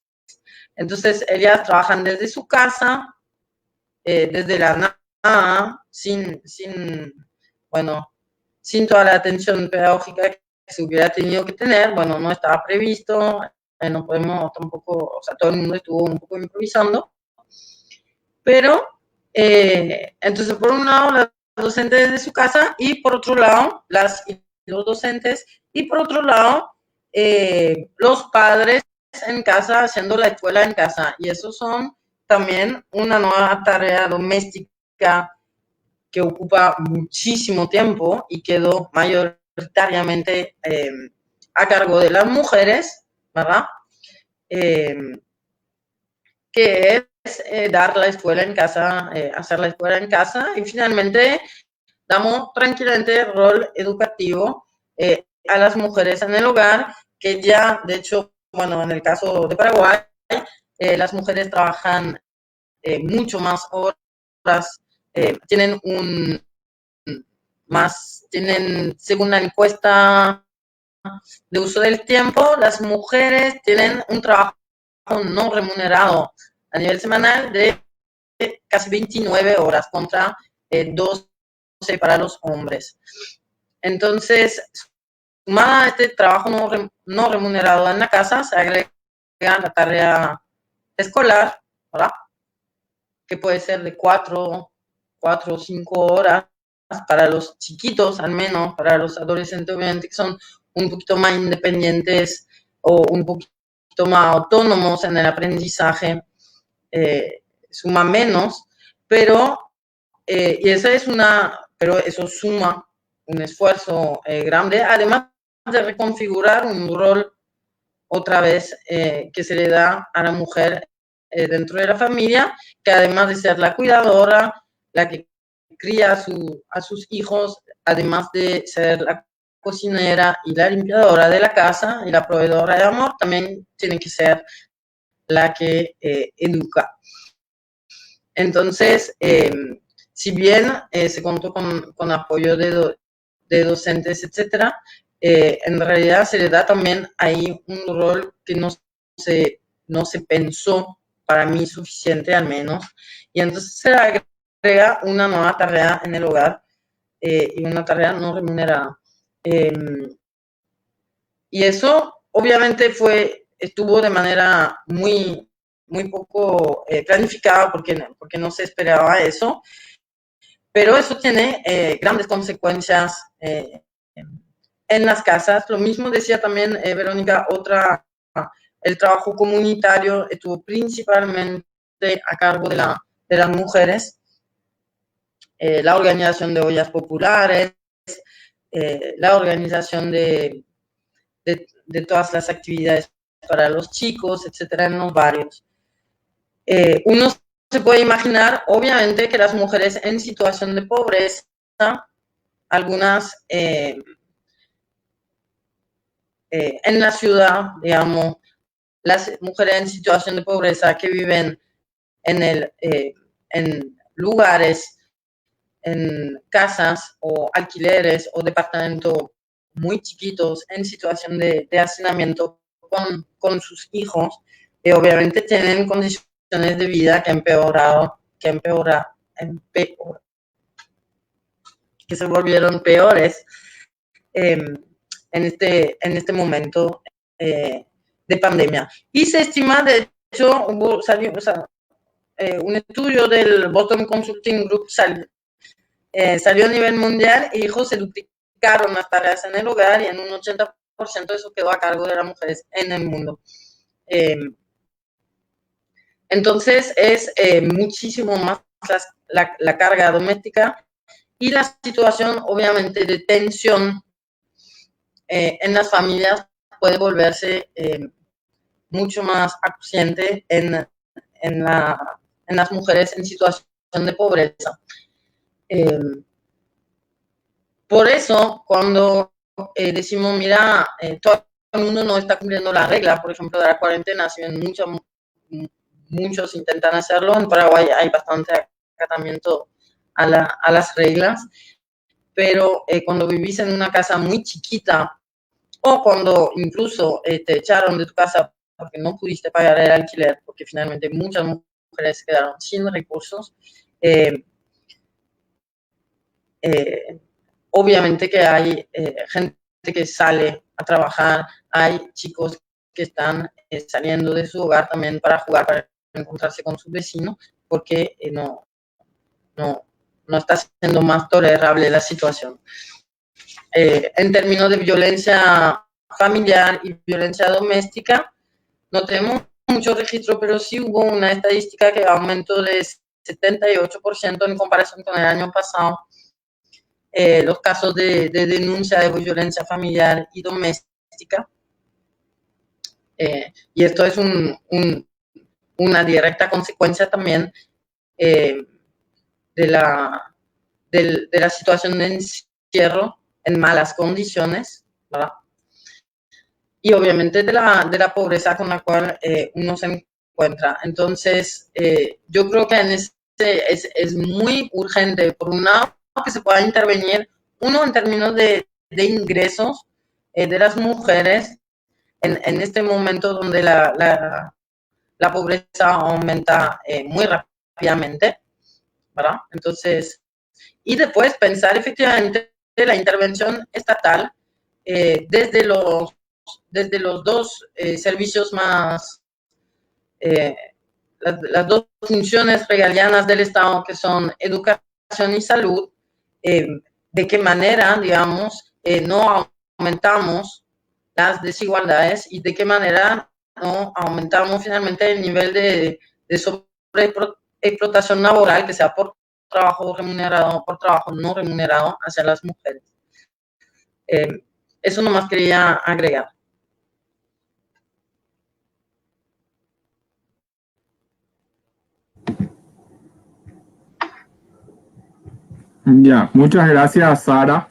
Entonces ellas trabajan desde su casa, desde la nada, sin toda la atención pedagógica que se hubiera tenido que tener. Bueno, no estaba previsto, no podemos tampoco, o sea, todo el mundo estuvo un poco improvisando. Pero, entonces, por un lado, las docentes desde su casa, y por otro lado, los docentes, y por otro lado, los padres en casa, haciendo la escuela en casa. Y eso son también una nueva tarea doméstica que ocupa muchísimo tiempo y quedó mayoritariamente a cargo de las mujeres, ¿verdad? Que es dar la escuela en casa, hacer la escuela en casa, y finalmente damos tranquilamente rol educativo a las mujeres en el hogar, que ya, de hecho, bueno, en el caso de Paraguay, las mujeres trabajan mucho más horas, tienen según la encuesta de uso del tiempo, las mujeres tienen un trabajo no remunerado a nivel semanal de casi 29 horas contra 12 para los hombres. Entonces, sumada a este trabajo no remunerado en la casa, se agrega la tarea escolar, ¿verdad? Que puede ser de 4 o 5 horas para los chiquitos, al menos para los adolescentes, obviamente, que son un poquito más independientes o un poquito más autónomos en el aprendizaje, suma menos, pero eso suma un esfuerzo grande, además de reconfigurar un rol otra vez que se le da a la mujer dentro de la familia, que además de ser la cuidadora, la que cría a sus hijos, además de ser la cocinera y la limpiadora de la casa y la proveedora de amor, también tiene que ser la que educa. Entonces, si bien se contó con apoyo de docentes, etcétera, en realidad se le da también ahí un rol que no se pensó, para mí suficiente al menos, y entonces se le agrega una nueva tarea en el hogar y una tarea no remunerada. Y eso obviamente estuvo de manera muy poco planificada, porque no se esperaba eso, pero eso tiene grandes consecuencias en las casas. Lo mismo decía también Verónica, el trabajo comunitario estuvo principalmente a cargo de las mujeres, la organización de ollas populares, la organización de todas las actividades para los chicos, etcétera, en los barrios. Uno se puede imaginar, obviamente, que las mujeres en situación de pobreza, algunas en la ciudad, digamos, las mujeres en situación de pobreza que viven en lugares, en casas o alquileres o departamentos muy chiquitos, en situación de hacinamiento con sus hijos, obviamente tienen condiciones de vida que se volvieron peores en este momento de pandemia. Y se estima, de hecho, un estudio del Boston Consulting Group salió a nivel mundial y dijo se duplicaron las tareas en el hogar, y en un 80% eso quedó a cargo de las mujeres en el mundo. Entonces es muchísimo más la carga doméstica, y la situación obviamente de tensión en las familias puede volverse mucho más acuciante en las mujeres en situación de pobreza. Por eso, cuando decimos, mira, todo el mundo no está cumpliendo la regla, por ejemplo, de la cuarentena, si bien muchos intentan hacerlo, en Paraguay hay bastante acatamiento a las reglas, pero cuando vivís en una casa muy chiquita o cuando incluso te echaron de tu casa porque no pudiste pagar el alquiler, porque finalmente muchas mujeres quedaron sin recursos, obviamente que hay gente que sale a trabajar, hay chicos que están saliendo de su hogar también para jugar, para encontrarse con su vecino, porque no está siendo más tolerable la situación. En términos de violencia familiar y violencia doméstica, no tenemos mucho registro, pero sí hubo una estadística que aumentó de 78% en comparación con el año pasado. Los casos de denuncia de violencia familiar y doméstica. Y esto es una directa consecuencia también de la situación de encierro en malas condiciones, ¿verdad? Y obviamente de la pobreza con la cual uno se encuentra. Entonces, yo creo que es muy urgente, por un lado, que se pueda intervenir, uno, en términos de ingresos de las mujeres en este momento donde la pobreza aumenta muy rápidamente, ¿verdad? Entonces, y después pensar efectivamente la intervención estatal desde los dos servicios más, las dos funciones regalianas del Estado, que son educación y salud, de qué manera, digamos, no aumentamos las desigualdades y de qué manera no aumentamos finalmente el nivel de sobreexplotación laboral, que sea por trabajo remunerado o por trabajo no remunerado hacia las mujeres. Eso nomás quería agregar. Ya, muchas gracias, Sara.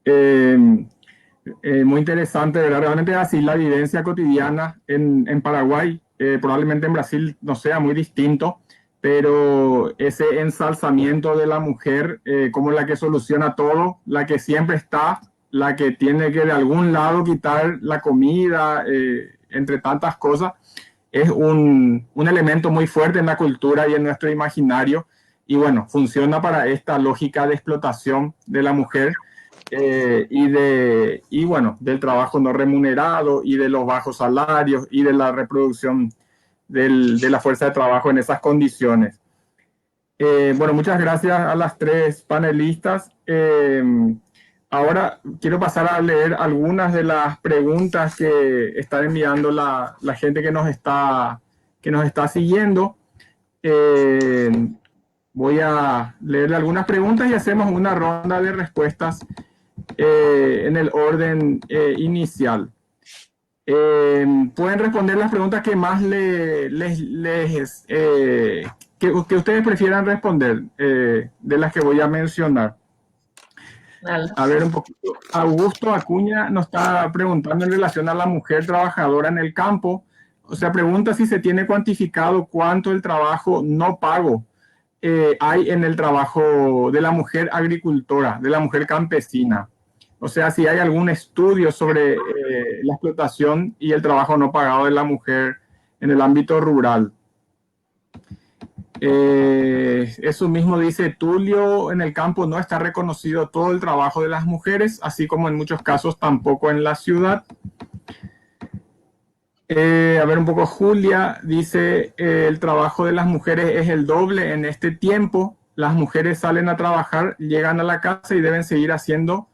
Muy interesante, ¿verdad? Realmente así la vivencia cotidiana en Paraguay, probablemente en Brasil no sea muy distinto, pero ese ensalzamiento de la mujer como la que soluciona todo, la que siempre está, la que tiene que de algún lado quitar la comida, entre tantas cosas, es un elemento muy fuerte en la cultura y en nuestro imaginario. Y bueno, funciona para esta lógica de explotación de la mujer y bueno, del trabajo no remunerado y de los bajos salarios y de la reproducción de la fuerza de trabajo en esas condiciones. Bueno, muchas gracias a las tres panelistas. Ahora quiero pasar a leer algunas de las preguntas que está enviando la gente que nos está siguiendo. Voy a leerle algunas preguntas y hacemos una ronda de respuestas en el orden inicial. Pueden responder las preguntas que más que ustedes prefieran responder, de las que voy a mencionar. A ver un poquito. Augusto Acuña nos está preguntando en relación a la mujer trabajadora en el campo. O sea, pregunta si se tiene cuantificado cuánto el trabajo no pago hay en el trabajo de la mujer agricultora, de la mujer campesina. O sea, si hay algún estudio sobre la explotación y el trabajo no pagado de la mujer en el ámbito rural. Eso mismo dice Tulio, en el campo no está reconocido todo el trabajo de las mujeres, así como en muchos casos tampoco en la ciudad. A ver un poco, Julia dice, el trabajo de las mujeres es el doble en este tiempo. Las mujeres salen a trabajar, llegan a la casa y deben seguir haciendo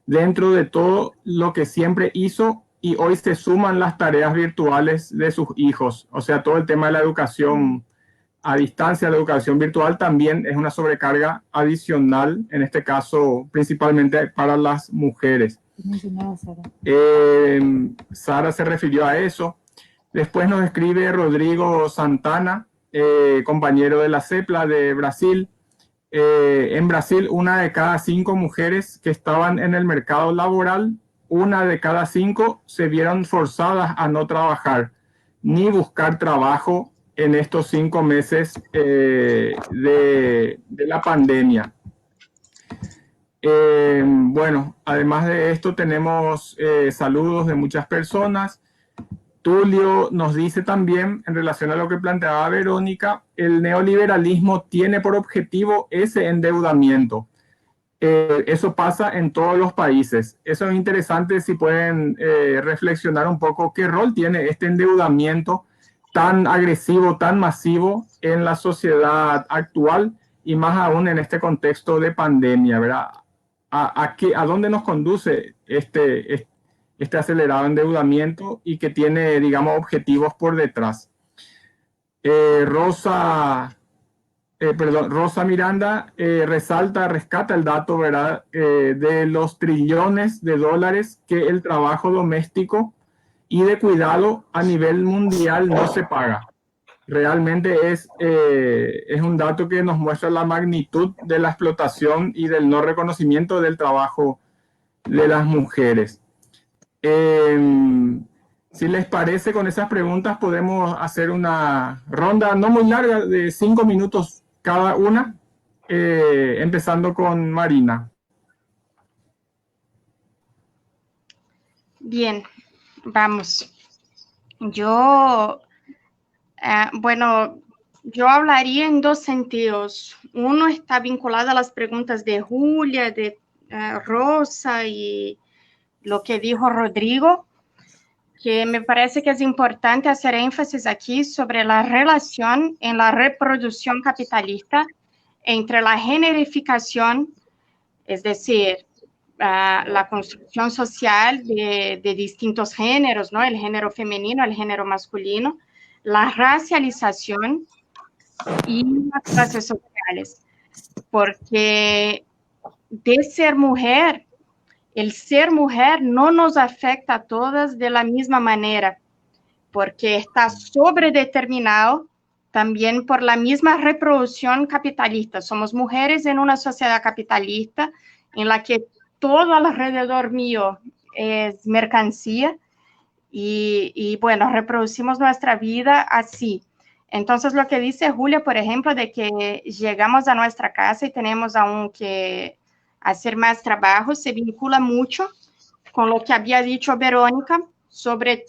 dentro de todo lo que siempre hizo y hoy se suman las tareas virtuales de sus hijos. O sea, todo el tema de la educación a distancia, la educación virtual también es una sobrecarga adicional, en este caso principalmente para las mujeres. Sara se refirió a eso. Después nos escribe Rodrigo Santana, compañero de la CEPLA de Brasil. En Brasil, 1 de cada 5 mujeres que estaban en el mercado laboral, 1 de cada 5 se vieron forzadas a no trabajar ni buscar trabajo en estos 5 meses de la pandemia. Bueno, además de esto tenemos saludos de muchas personas. Tulio nos dice también, en relación a lo que planteaba Verónica, el neoliberalismo tiene por objetivo ese endeudamiento. Eso pasa en todos los países. Eso es interesante si pueden reflexionar un poco qué rol tiene este endeudamiento tan agresivo, tan masivo en la sociedad actual y más aún en este contexto de pandemia, ¿verdad? ¿A dónde nos conduce este acelerado endeudamiento y que tiene, digamos, objetivos por detrás? Rosa Miranda rescata el dato, ¿verdad? De los trillones de dólares que el trabajo doméstico y de cuidado a nivel mundial no se paga. Realmente es un dato que nos muestra la magnitud de la explotación y del no reconocimiento del trabajo de las mujeres. Si les parece, con esas preguntas podemos hacer una ronda no muy larga de 5 minutos cada una, empezando con Marina. Bien, vamos. Yo hablaría en 2 sentidos. Uno está vinculado a las preguntas de Julia, de Rosa y lo que dijo Rodrigo, que me parece que es importante hacer énfasis aquí sobre la relación en la reproducción capitalista entre la generificación, es decir, la construcción social de distintos géneros, ¿no? El género femenino, el género masculino, la racialización y las clases sociales, porque de ser mujer, el ser mujer no nos afecta a todas de la misma manera, porque está sobredeterminado también por la misma reproducción capitalista. Somos mujeres en una sociedad capitalista en la que todo alrededor mío es mercancía y bueno, reproducimos nuestra vida así. Entonces, lo que dice Julia, por ejemplo, de que llegamos a nuestra casa y tenemos aún que hacer más trabajo, se vincula mucho con lo que había dicho Verónica sobre,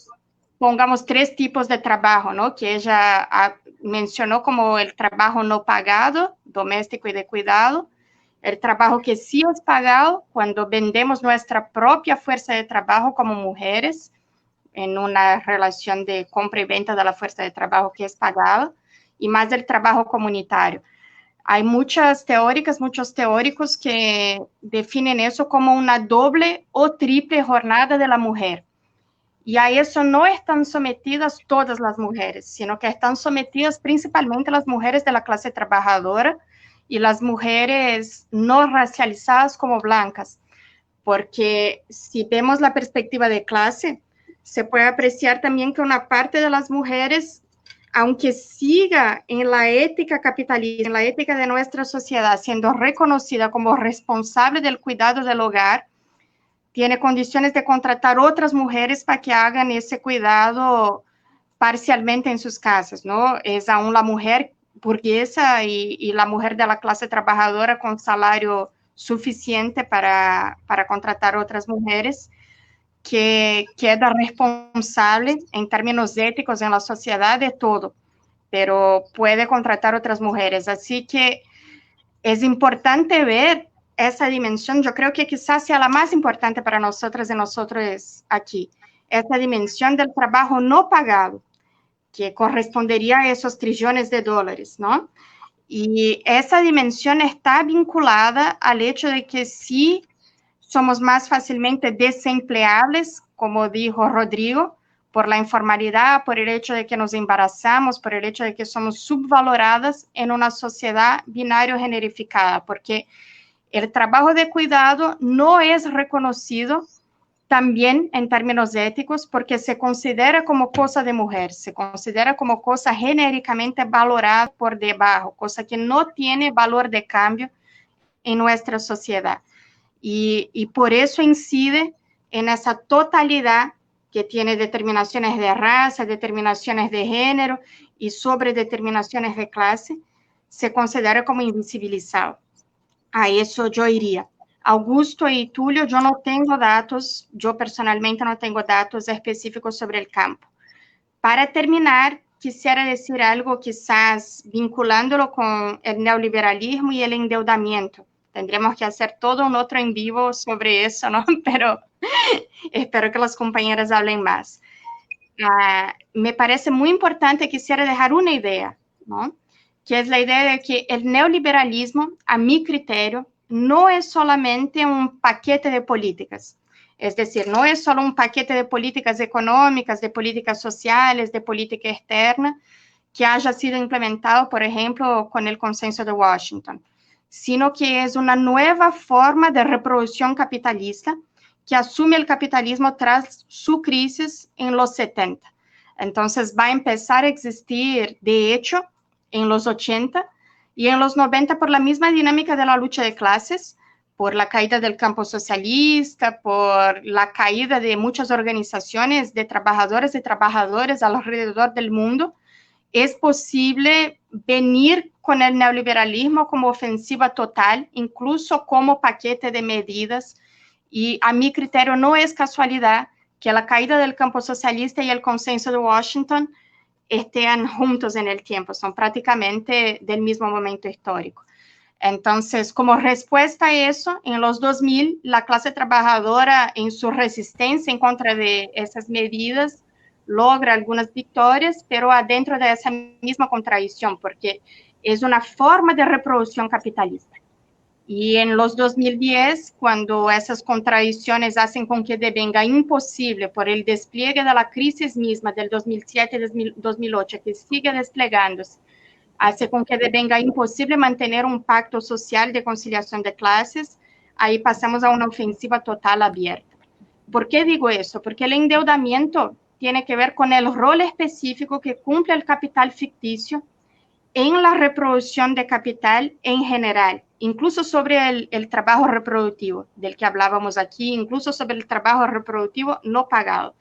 pongamos, 3 tipos de trabajo, ¿no? Que ella mencionó como el trabajo no pagado, doméstico y de cuidado, el trabajo que sí es pagado cuando vendemos nuestra propia fuerza de trabajo como mujeres, en una relación de compra y venta de la fuerza de trabajo que es pagada, y más el trabajo comunitario. Hay muchos teóricos que definen eso como una doble o triple jornada de la mujer. Y a eso no están sometidas todas las mujeres, sino que están sometidas principalmente las mujeres de la clase trabajadora y las mujeres no racializadas como blancas. Porque si vemos la perspectiva de clase, se puede apreciar también que una parte de las mujeres, aunque siga en la ética capitalista, en la ética de nuestra sociedad, siendo reconocida como responsable del cuidado del hogar, tiene condiciones de contratar otras mujeres para que hagan ese cuidado parcialmente en sus casas, ¿no? Es aún la mujer burguesa y la mujer de la clase trabajadora con salario suficiente para contratar otras mujeres, que queda responsable en términos éticos en la sociedad de todo, pero puede contratar otras mujeres. Así que es importante ver esa dimensión. Yo creo que quizás sea la más importante para nosotras y nosotros aquí, esa dimensión del trabajo no pagado, que correspondería a esos trillones de dólares, ¿no? Y esa dimensión está vinculada al hecho de que sí somos más fácilmente desempleables, como dijo Rodrigo, por la informalidad, por el hecho de que nos embarazamos, por el hecho de que somos subvaloradas en una sociedad binario generificada, porque el trabajo de cuidado no es reconocido también en términos éticos, porque se considera como cosa de mujer, se considera como cosa genéricamente valorada por debajo, cosa que no tiene valor de cambio en nuestra sociedad. Y por eso incide en esa totalidad que tiene determinaciones de raza, determinaciones de género y sobre determinaciones de clase, se considera como invisibilizado. A eso yo iría. Augusto y Tulio, yo no tengo datos, yo personalmente no tengo datos específicos sobre el campo. Para terminar, quisiera decir algo quizás vinculándolo con el neoliberalismo y el endeudamiento. Tendremos que hacer todo un otro en vivo sobre eso, ¿no? Pero espero que las compañeras hablen más. Me parece muy importante, quisiera dejar una idea, ¿no? Que es la idea de que el neoliberalismo, a mi criterio, no es solamente un paquete de políticas. Es decir, no es solo un paquete de políticas económicas, de políticas sociales, de política externa, que haya sido implementado, por ejemplo, con el consenso de Washington, sino que es una nueva forma de reproducción capitalista que asume el capitalismo tras su crisis en los 70. Entonces va a empezar a existir, de hecho, en los 80 y en los 90 por la misma dinámica de la lucha de clases, por la caída del campo socialista, por la caída de muchas organizaciones de trabajadores y trabajadoras alrededor del mundo. Es posible venir con el neoliberalismo como ofensiva total, incluso como paquete de medidas, y a mi criterio no es casualidad que la caída del campo socialista y el consenso de Washington estén juntos en el tiempo, son prácticamente del mismo momento histórico. Entonces, como respuesta a eso, en los 2000, la clase trabajadora en su resistencia en contra de esas medidas logra algunas victorias, pero adentro de esa misma contradicción, porque es una forma de reproducción capitalista. Y en los 2010, cuando esas contradicciones hacen con que devenga imposible por el despliegue de la crisis misma del 2007 y 2008, que sigue desplegándose, hace con que devenga imposible mantener un pacto social de conciliación de clases, ahí pasamos a una ofensiva total abierta. ¿Por qué digo eso? Porque el endeudamiento tiene que ver con el rol específico que cumple el capital ficticio en la reproducción de capital en general, incluso sobre el trabajo reproductivo, del que hablábamos aquí, incluso sobre el trabajo reproductivo no pagado.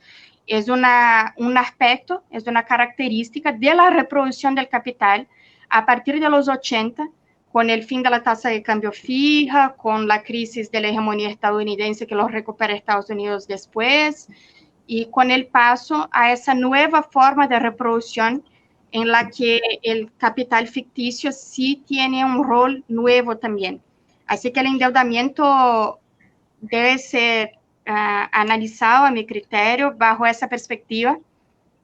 Es un aspecto, es una característica de la reproducción del capital a partir de los 80, con el fin de la tasa de cambio fija, con la crisis de la hegemonía estadounidense que lo recupera Estados Unidos después, y con el paso a esa nueva forma de reproducción en la que el capital ficticio sí tiene un rol nuevo también. Así que el endeudamiento debe ser analizado, a mi criterio, bajo esa perspectiva.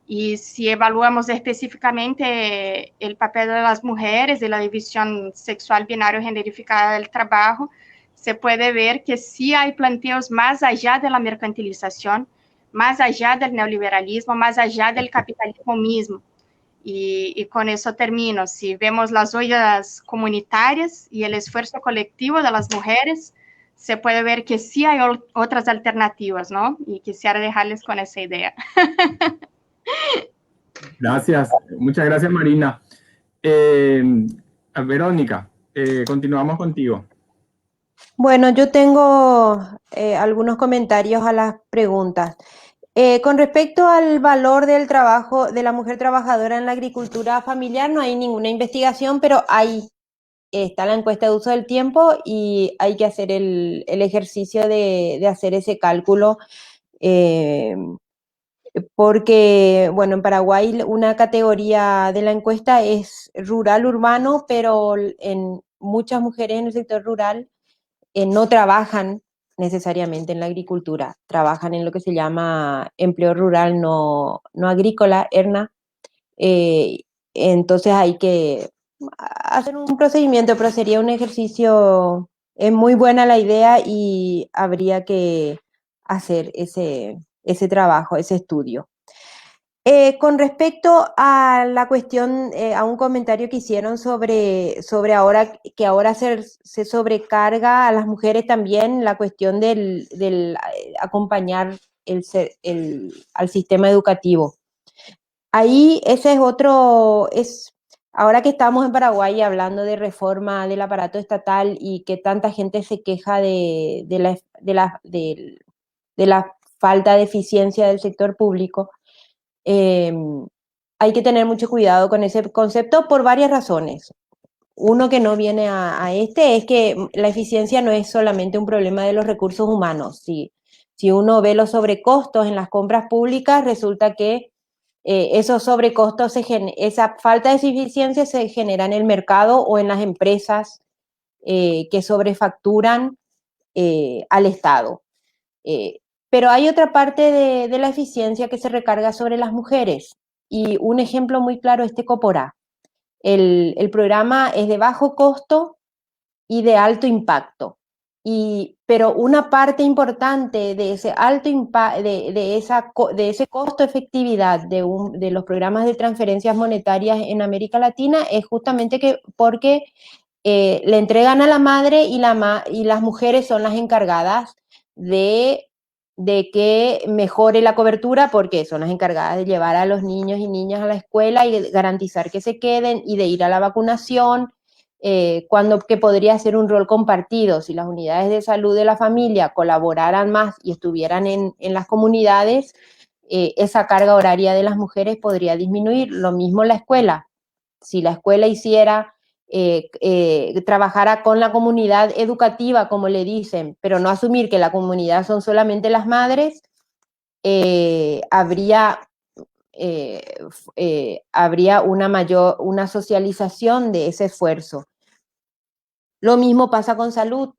Y si evaluamos específicamente el papel de las mujeres y la división sexual binario generificada del trabajo, se puede ver que sí hay planteos más allá de la mercantilización, más allá del neoliberalismo, más allá del capitalismo mismo. Y con eso termino. Si vemos las ollas comunitarias y el esfuerzo colectivo de las mujeres, se puede ver que sí hay otras alternativas, ¿no? Y quisiera dejarles con esa idea. Gracias, muchas gracias, Marina. Verónica, continuamos contigo. Bueno, yo tengo algunos comentarios a las preguntas. Con respecto al valor del trabajo de la mujer trabajadora en la agricultura familiar, no hay ninguna investigación, pero ahí está la encuesta de uso del tiempo y hay que hacer el ejercicio de hacer ese cálculo, porque, bueno, en Paraguay una categoría de la encuesta es rural-urbano, pero en muchas mujeres en el sector rural no trabajan necesariamente en la agricultura, trabajan en lo que se llama empleo rural no agrícola, ERNA. Entonces hay que hacer un procedimiento, pero sería un ejercicio, es muy buena la idea y habría que hacer ese trabajo, ese estudio. Con respecto a la cuestión, a un comentario que hicieron sobre ahora, que ahora se sobrecarga a las mujeres también la cuestión del acompañar al sistema educativo. Ahí ese es otro, ahora que estamos en Paraguay hablando de reforma del aparato estatal y que tanta gente se queja de la falta de eficiencia del sector público, hay que tener mucho cuidado con ese concepto por varias razones. Uno que no viene a este es que la eficiencia no es solamente un problema de los recursos humanos. Si uno ve los sobrecostos en las compras públicas, resulta que esos sobrecostos, esa falta de eficiencia se genera en el mercado o en las empresas que sobrefacturan al Estado. Pero hay otra parte de la eficiencia que se recarga sobre las mujeres. Y un ejemplo muy claro es Tecoporá. El programa es de bajo costo y de alto impacto. Pero una parte importante de ese alto impacto, de ese costo-efectividad de los programas de transferencias monetarias en América Latina es justamente porque le entregan a la madre y las mujeres son las encargadas de que mejore la cobertura, porque son las encargadas de llevar a los niños y niñas a la escuela y de garantizar que se queden y de ir a la vacunación, que podría ser un rol compartido. Si las unidades de salud de la familia colaboraran más y estuvieran en las comunidades, esa carga horaria de las mujeres podría disminuir. Lo mismo la escuela. Si la escuela trabajara con la comunidad educativa, como le dicen, pero no asumir que la comunidad son solamente las madres, habría una socialización de ese esfuerzo. Lo mismo pasa con salud.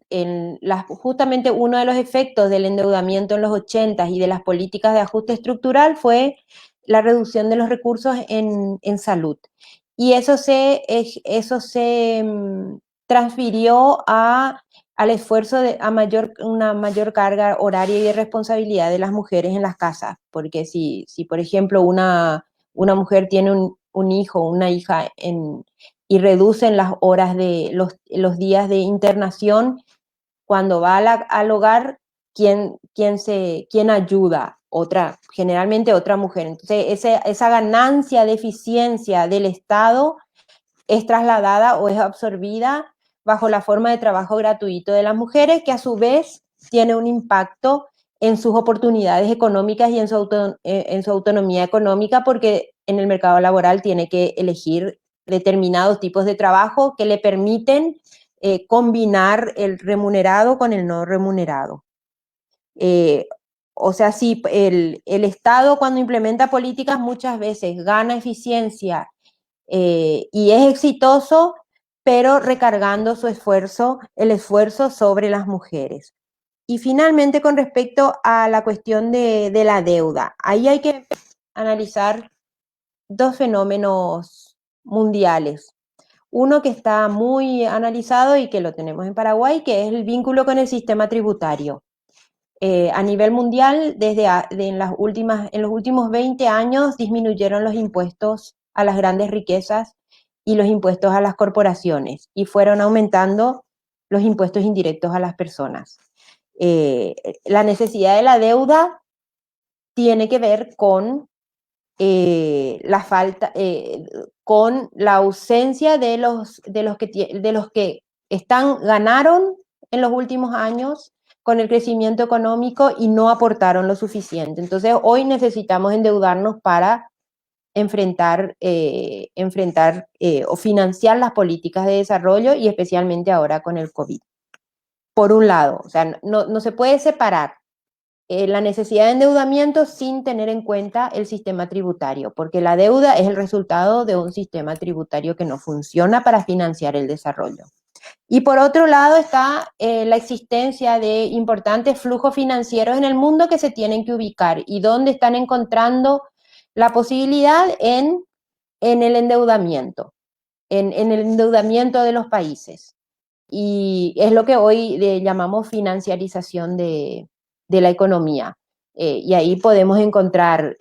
Justamente uno de los efectos del endeudamiento en los 80 y de las políticas de ajuste estructural fue la reducción de los recursos en salud. Y eso se transfirió al esfuerzo una mayor carga horaria y de responsabilidad de las mujeres en las casas. Porque si por ejemplo, una mujer tiene un hijo o una hija y reducen las horas de los días de internación, cuando va al hogar, ¿quién ayuda? Generalmente otra mujer. Entonces, esa ganancia de eficiencia del Estado es trasladada o es absorbida bajo la forma de trabajo gratuito de las mujeres, que a su vez tiene un impacto en sus oportunidades económicas y en su autonomía económica, porque en el mercado laboral tiene que elegir determinados tipos de trabajo que le permiten combinar el remunerado con el no remunerado. O sea, sí, el Estado cuando implementa políticas muchas veces gana eficiencia y es exitoso, pero recargando el esfuerzo sobre las mujeres. Y finalmente, con respecto a la cuestión de la deuda, ahí hay que analizar dos fenómenos mundiales. Uno que está muy analizado y que lo tenemos en Paraguay, que es el vínculo con el sistema tributario. A nivel mundial, en los últimos 20 años disminuyeron los impuestos a las grandes riquezas y los impuestos a las corporaciones, y fueron aumentando los impuestos indirectos a las personas. La necesidad de la deuda tiene que ver con con la ausencia de los que ganaron en los últimos años con el crecimiento económico y no aportaron lo suficiente. Entonces, hoy necesitamos endeudarnos para enfrentar o financiar las políticas de desarrollo, y especialmente ahora con el COVID. Por un lado, o sea, no se puede separar la necesidad de endeudamiento sin tener en cuenta el sistema tributario, porque la deuda es el resultado de un sistema tributario que no funciona para financiar el desarrollo. Y por otro lado está la existencia de importantes flujos financieros en el mundo que se tienen que ubicar y donde están encontrando la posibilidad en el endeudamiento, en el endeudamiento de los países. Y es lo que hoy llamamos financiarización de la economía. Y ahí podemos encontrar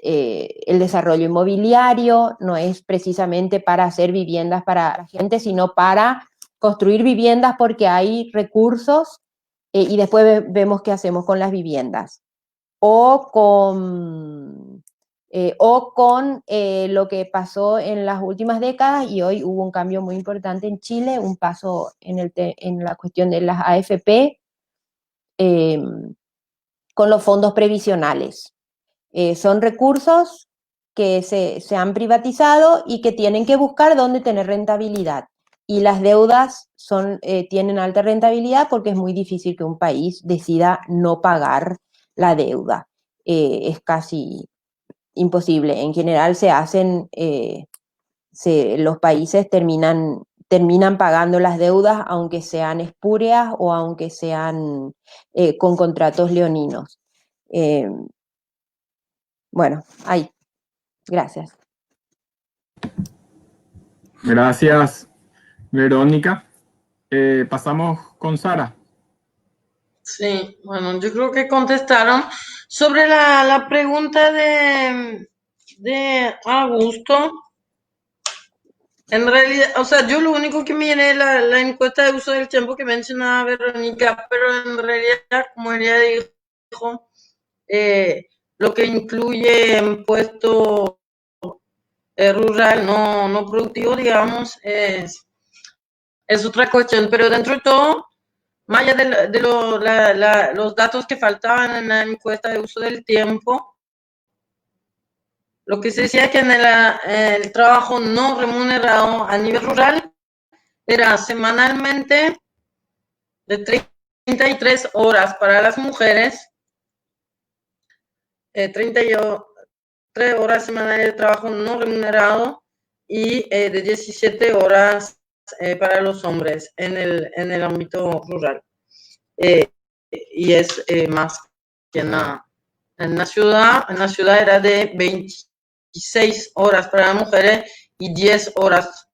el desarrollo inmobiliario, no es precisamente para hacer viviendas para la gente, sino para construir viviendas porque hay recursos y después vemos qué hacemos con las viviendas. O con lo que pasó en las últimas décadas, y hoy hubo un cambio muy importante en Chile, un paso en la cuestión de las AFP, con los fondos previsionales. Son recursos que se han privatizado y que tienen que buscar dónde tener rentabilidad. Y las deudas tienen alta rentabilidad porque es muy difícil que un país decida no pagar la deuda. Es casi imposible. En general los países terminan pagando las deudas, aunque sean espurias o aunque sean con contratos leoninos. Bueno, ahí. Gracias. Gracias, Verónica. Pasamos con Sara. Sí, bueno, yo creo que contestaron sobre la pregunta de Augusto. En realidad, o sea, yo lo único que miré la encuesta de uso del tiempo que mencionaba Verónica, pero en realidad, como ella dijo, lo que incluye en puesto rural, no productivo, digamos, es otra cuestión, pero dentro de todo, más allá de los datos que faltaban en la encuesta de uso del tiempo, lo que se decía que en el trabajo no remunerado a nivel rural era semanalmente de 33 horas para las mujeres, 33 horas semanales de trabajo no remunerado y de 17 horas para los hombres en el ámbito rural. Y es más que en la ciudad. En la ciudad era de 26 horas para las mujeres y 10 horas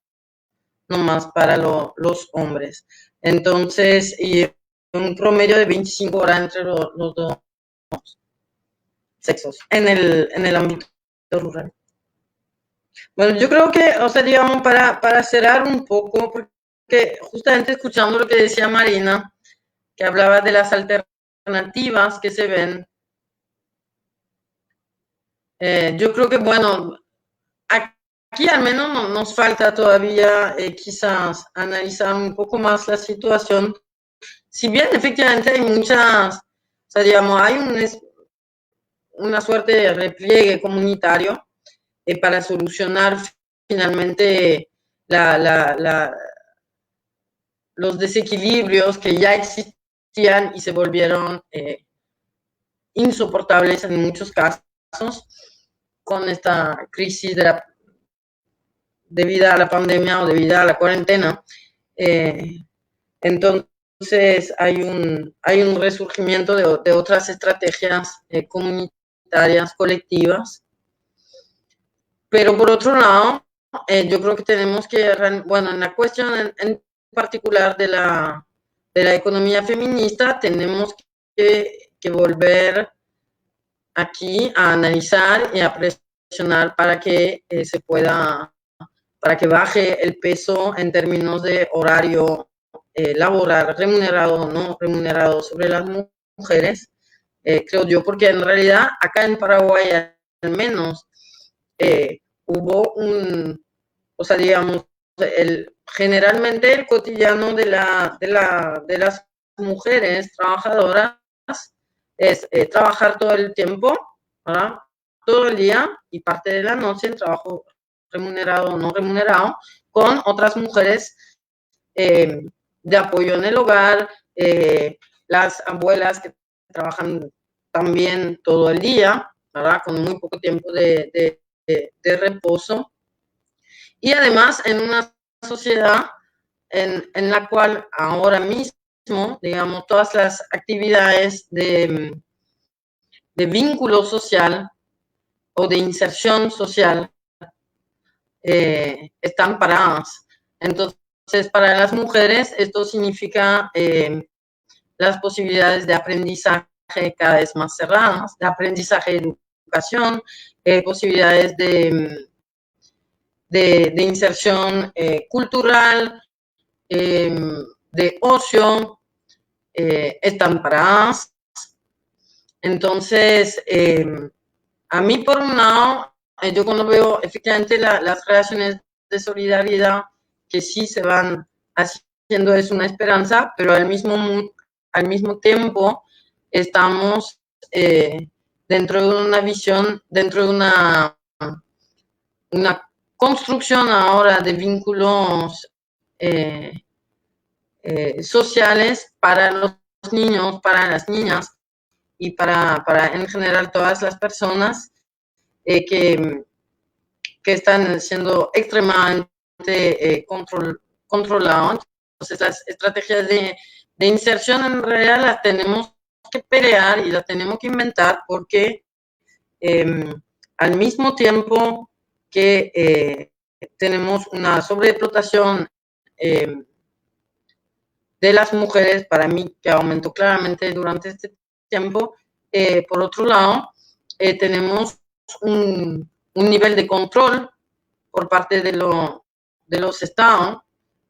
nomás para los hombres. Entonces, y un promedio de 25 horas entre los dos sexos en el ámbito rural. Bueno, yo creo que, o sea, digamos, para cerrar un poco, porque justamente escuchando lo que decía Marina, que hablaba de las alternativas que se ven, yo creo que, bueno, aquí al menos nos falta todavía quizás analizar un poco más la situación. Si bien efectivamente hay muchas, o sea, digamos, hay una suerte de repliegue comunitario para solucionar finalmente los desequilibrios que ya existían y se volvieron insoportables en muchos casos con esta crisis debido a la pandemia o debido a la cuarentena. Entonces hay un resurgimiento de otras estrategias comunitarias, colectivas. Pero por otro lado, yo creo que tenemos que, bueno, en la cuestión en particular de la economía feminista, tenemos que volver aquí a analizar y a presionar para que para que baje el peso en términos de horario laboral, remunerado o no remunerado sobre las mujeres, creo yo, porque en realidad acá en Paraguay al menos hubo o sea, digamos, generalmente el cotidiano de las mujeres trabajadoras es trabajar todo el tiempo, ¿verdad? Todo el día y parte de la noche en trabajo remunerado o no remunerado, con otras mujeres de apoyo en el hogar, las abuelas que trabajan también todo el día, ¿verdad? Con muy poco tiempo de reposo. Y además en una sociedad en la cual ahora mismo, digamos, todas las actividades de vínculo social o de inserción social están paradas. Entonces, para las mujeres esto significa las posibilidades de aprendizaje cada vez más cerradas, de aprendizaje de educación, posibilidades de inserción cultural, de ocio, están paradas. Entonces, a mí por un lado, yo cuando veo efectivamente las relaciones de solidaridad que sí se van haciendo es una esperanza, pero al mismo tiempo estamos dentro de una visión, dentro de una construcción ahora de vínculos sociales para los niños, para las niñas y para en general todas las personas que están siendo extremadamente controlados. Entonces, las estrategias de inserción en realidad las tenemos que pelear y las tenemos que inventar porque al mismo tiempo que tenemos una sobreexplotación de las mujeres, para mí, que aumentó claramente durante este tiempo, por otro lado, tenemos un nivel de control por parte de los estados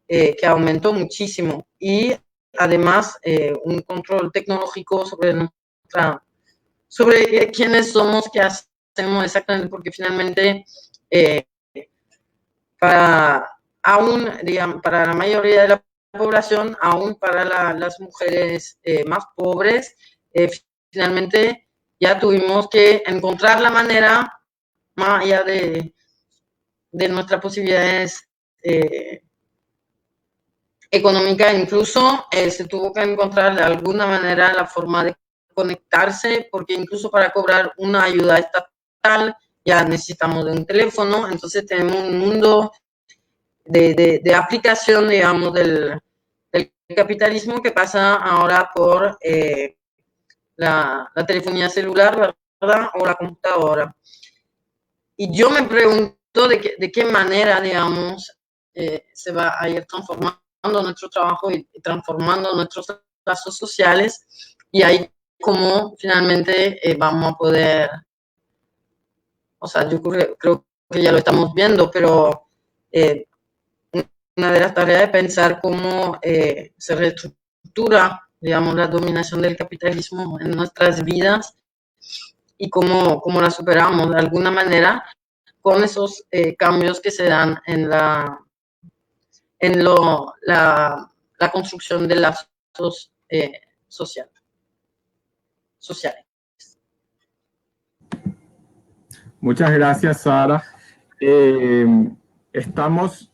que aumentó muchísimo y además un control tecnológico sobre quiénes somos, qué hacemos exactamente, porque finalmente para la mayoría de la población, aún para las mujeres más pobres, finalmente ya tuvimos que encontrar la manera, más allá de nuestras posibilidades económicas, incluso se tuvo que encontrar de alguna manera la forma de conectarse, porque incluso para cobrar una ayuda estatal ya necesitamos de un teléfono. Entonces tenemos un mundo de aplicación, digamos, del capitalismo que pasa ahora por la telefonía celular, ¿verdad? O la computadora. Y yo me pregunto de qué manera, digamos, se va a ir transformando nuestro trabajo y transformando nuestros lazos sociales, y ahí cómo finalmente vamos a poder, o sea, yo creo que ya lo estamos viendo, pero una de las tareas es pensar cómo se reestructura, digamos, la dominación del capitalismo en nuestras vidas y cómo la superamos de alguna manera con esos cambios que se dan en la construcción de lazos sociales. Muchas gracias, Sara. Estamos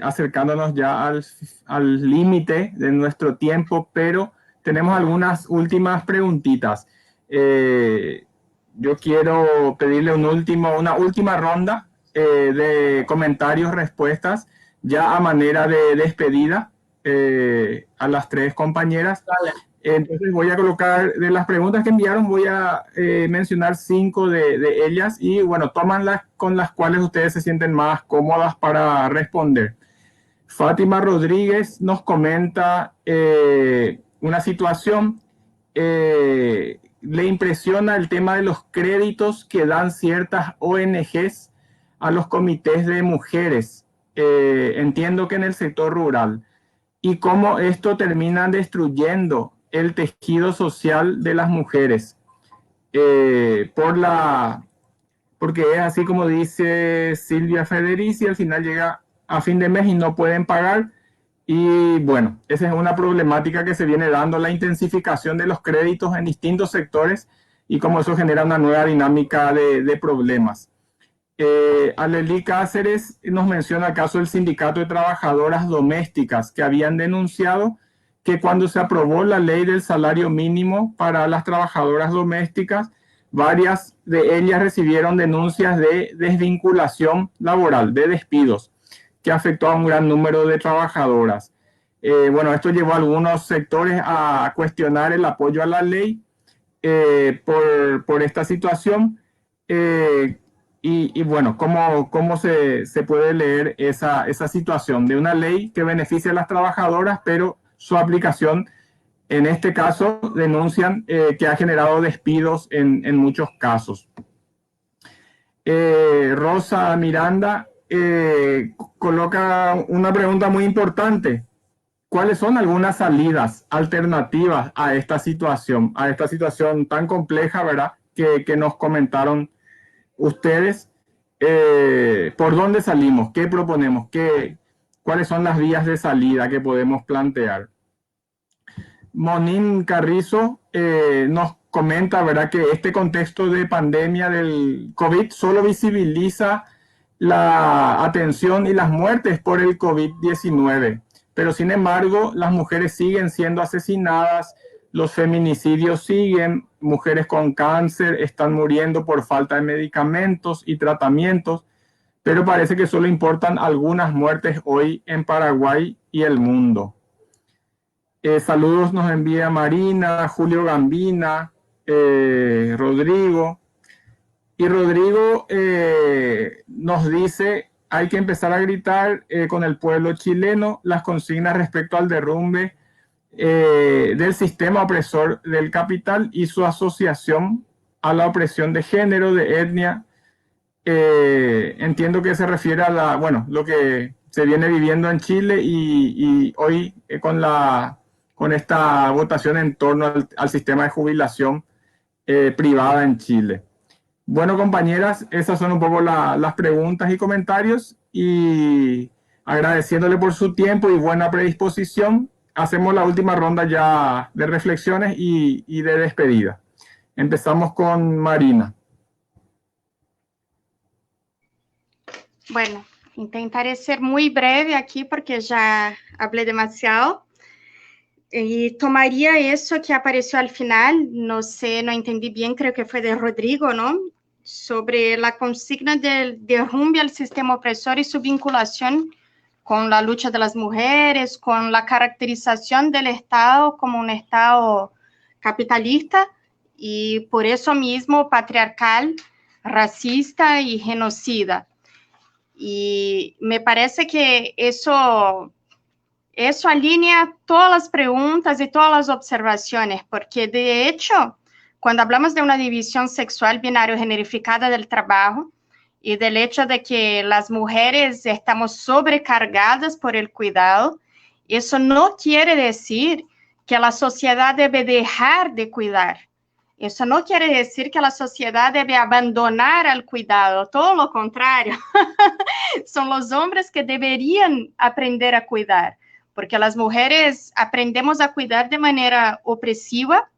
acercándonos ya al límite de nuestro tiempo, pero tenemos algunas últimas preguntitas. Yo quiero pedirle una última ronda de comentarios, respuestas, ya a manera de despedida a las tres compañeras. Vale. Entonces voy a colocar, de las preguntas que enviaron, voy a mencionar 5 de ellas y bueno, toman las con las cuales ustedes se sienten más cómodas para responder. Fátima Rodríguez nos comenta una situación, le impresiona el tema de los créditos que dan ciertas ONGs a los comités de mujeres, entiendo que en el sector rural, y cómo esto termina destruyendo el tejido social de las mujeres, porque es así como dice Silvia Federici, al final llega a fin de mes y no pueden pagar, y bueno, esa es una problemática que se viene dando, la intensificación de los créditos en distintos sectores y cómo eso genera una nueva dinámica de problemas. Aleli Cáceres nos menciona el caso del Sindicato de Trabajadoras Domésticas, que habían denunciado que cuando se aprobó la ley del salario mínimo para las trabajadoras domésticas, varias de ellas recibieron denuncias de desvinculación laboral, de despidos, que afectó a un gran número de trabajadoras. Bueno, esto llevó a algunos sectores a cuestionar el apoyo a la ley por esta situación. Y bueno, ¿cómo se puede leer esa situación de una ley que beneficia a las trabajadoras, pero su aplicación, en este caso, denuncian que ha generado despidos en muchos casos? Rosa Miranda coloca una pregunta muy importante. ¿Cuáles son algunas salidas alternativas a esta situación tan compleja, ¿verdad? Que nos comentaron ustedes. ¿Por dónde salimos? ¿Qué proponemos? ¿Cuáles son las vías de salida que podemos plantear? Monín Carrizo nos comenta, ¿verdad?, que este contexto de pandemia del COVID solo visibiliza la atención y las muertes por el COVID-19, pero sin embargo las mujeres siguen siendo asesinadas, los feminicidios siguen, mujeres con cáncer están muriendo por falta de medicamentos y tratamientos, pero parece que solo importan algunas muertes hoy en Paraguay y el mundo. Saludos nos envía Marina, Julio Gambina, Rodrigo. Y Rodrigo nos dice, hay que empezar a gritar con el pueblo chileno las consignas respecto al derrumbe del sistema opresor del capital y su asociación a la opresión de género, de etnia. Entiendo que se refiere a lo que se viene viviendo en Chile y hoy con esta votación en torno al sistema de jubilación privada en Chile. Bueno, compañeras, esas son un poco las preguntas y comentarios, y agradeciéndole por su tiempo y buena predisposición, hacemos la última ronda ya de reflexiones y de despedida. Empezamos con Marina. Bueno, intentaré ser muy breve aquí porque ya hablé demasiado. Y tomaría eso que apareció al final, no sé, no entendí bien, creo que fue de Rodrigo, ¿no? Sobre la consigna del derrumbe al sistema opresor y su vinculación con la lucha de las mujeres, con la caracterización del Estado como un Estado capitalista y por eso mismo patriarcal, racista y genocida. Y me parece que eso alinea todas las preguntas y todas las observaciones, porque de hecho, cuando hablamos de una división sexual binario-generificada del trabajo y del hecho de que las mujeres estamos sobrecargadas por el cuidado, eso no quiere decir que la sociedad debe dejar de cuidar. Eso no quiere decir que la sociedad debe abandonar al cuidado, todo lo contrario. Son los hombres que deberían aprender a cuidar, porque las mujeres aprendemos a cuidar de manera opresiva,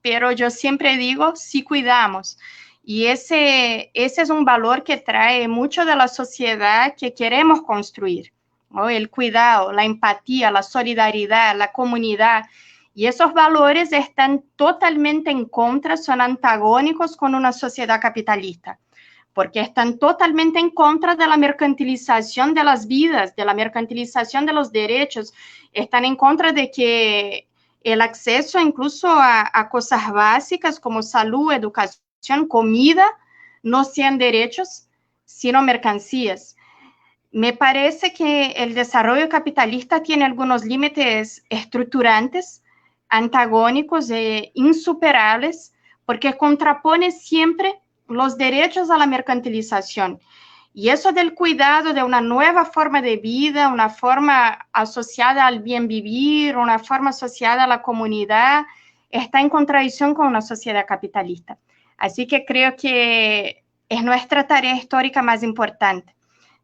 pero yo siempre digo, sí cuidamos. Y ese es un valor que trae mucho de la sociedad que queremos construir, ¿no? El cuidado, la empatía, la solidaridad, la comunidad. Y esos valores están totalmente en contra, son antagónicos con una sociedad capitalista, porque están totalmente en contra de la mercantilización de las vidas, de la mercantilización de los derechos, están en contra de que el acceso incluso a cosas básicas como salud, educación, comida, no sean derechos, sino mercancías. Me parece que el desarrollo capitalista tiene algunos límites estructurantes, antagónicos e insuperables, porque contrapone siempre los derechos a la mercantilización. Y eso del cuidado de una nueva forma de vida, una forma asociada al bien vivir, una forma asociada a la comunidad, está en contradicción con una sociedad capitalista. Así que creo que es nuestra tarea histórica más importante,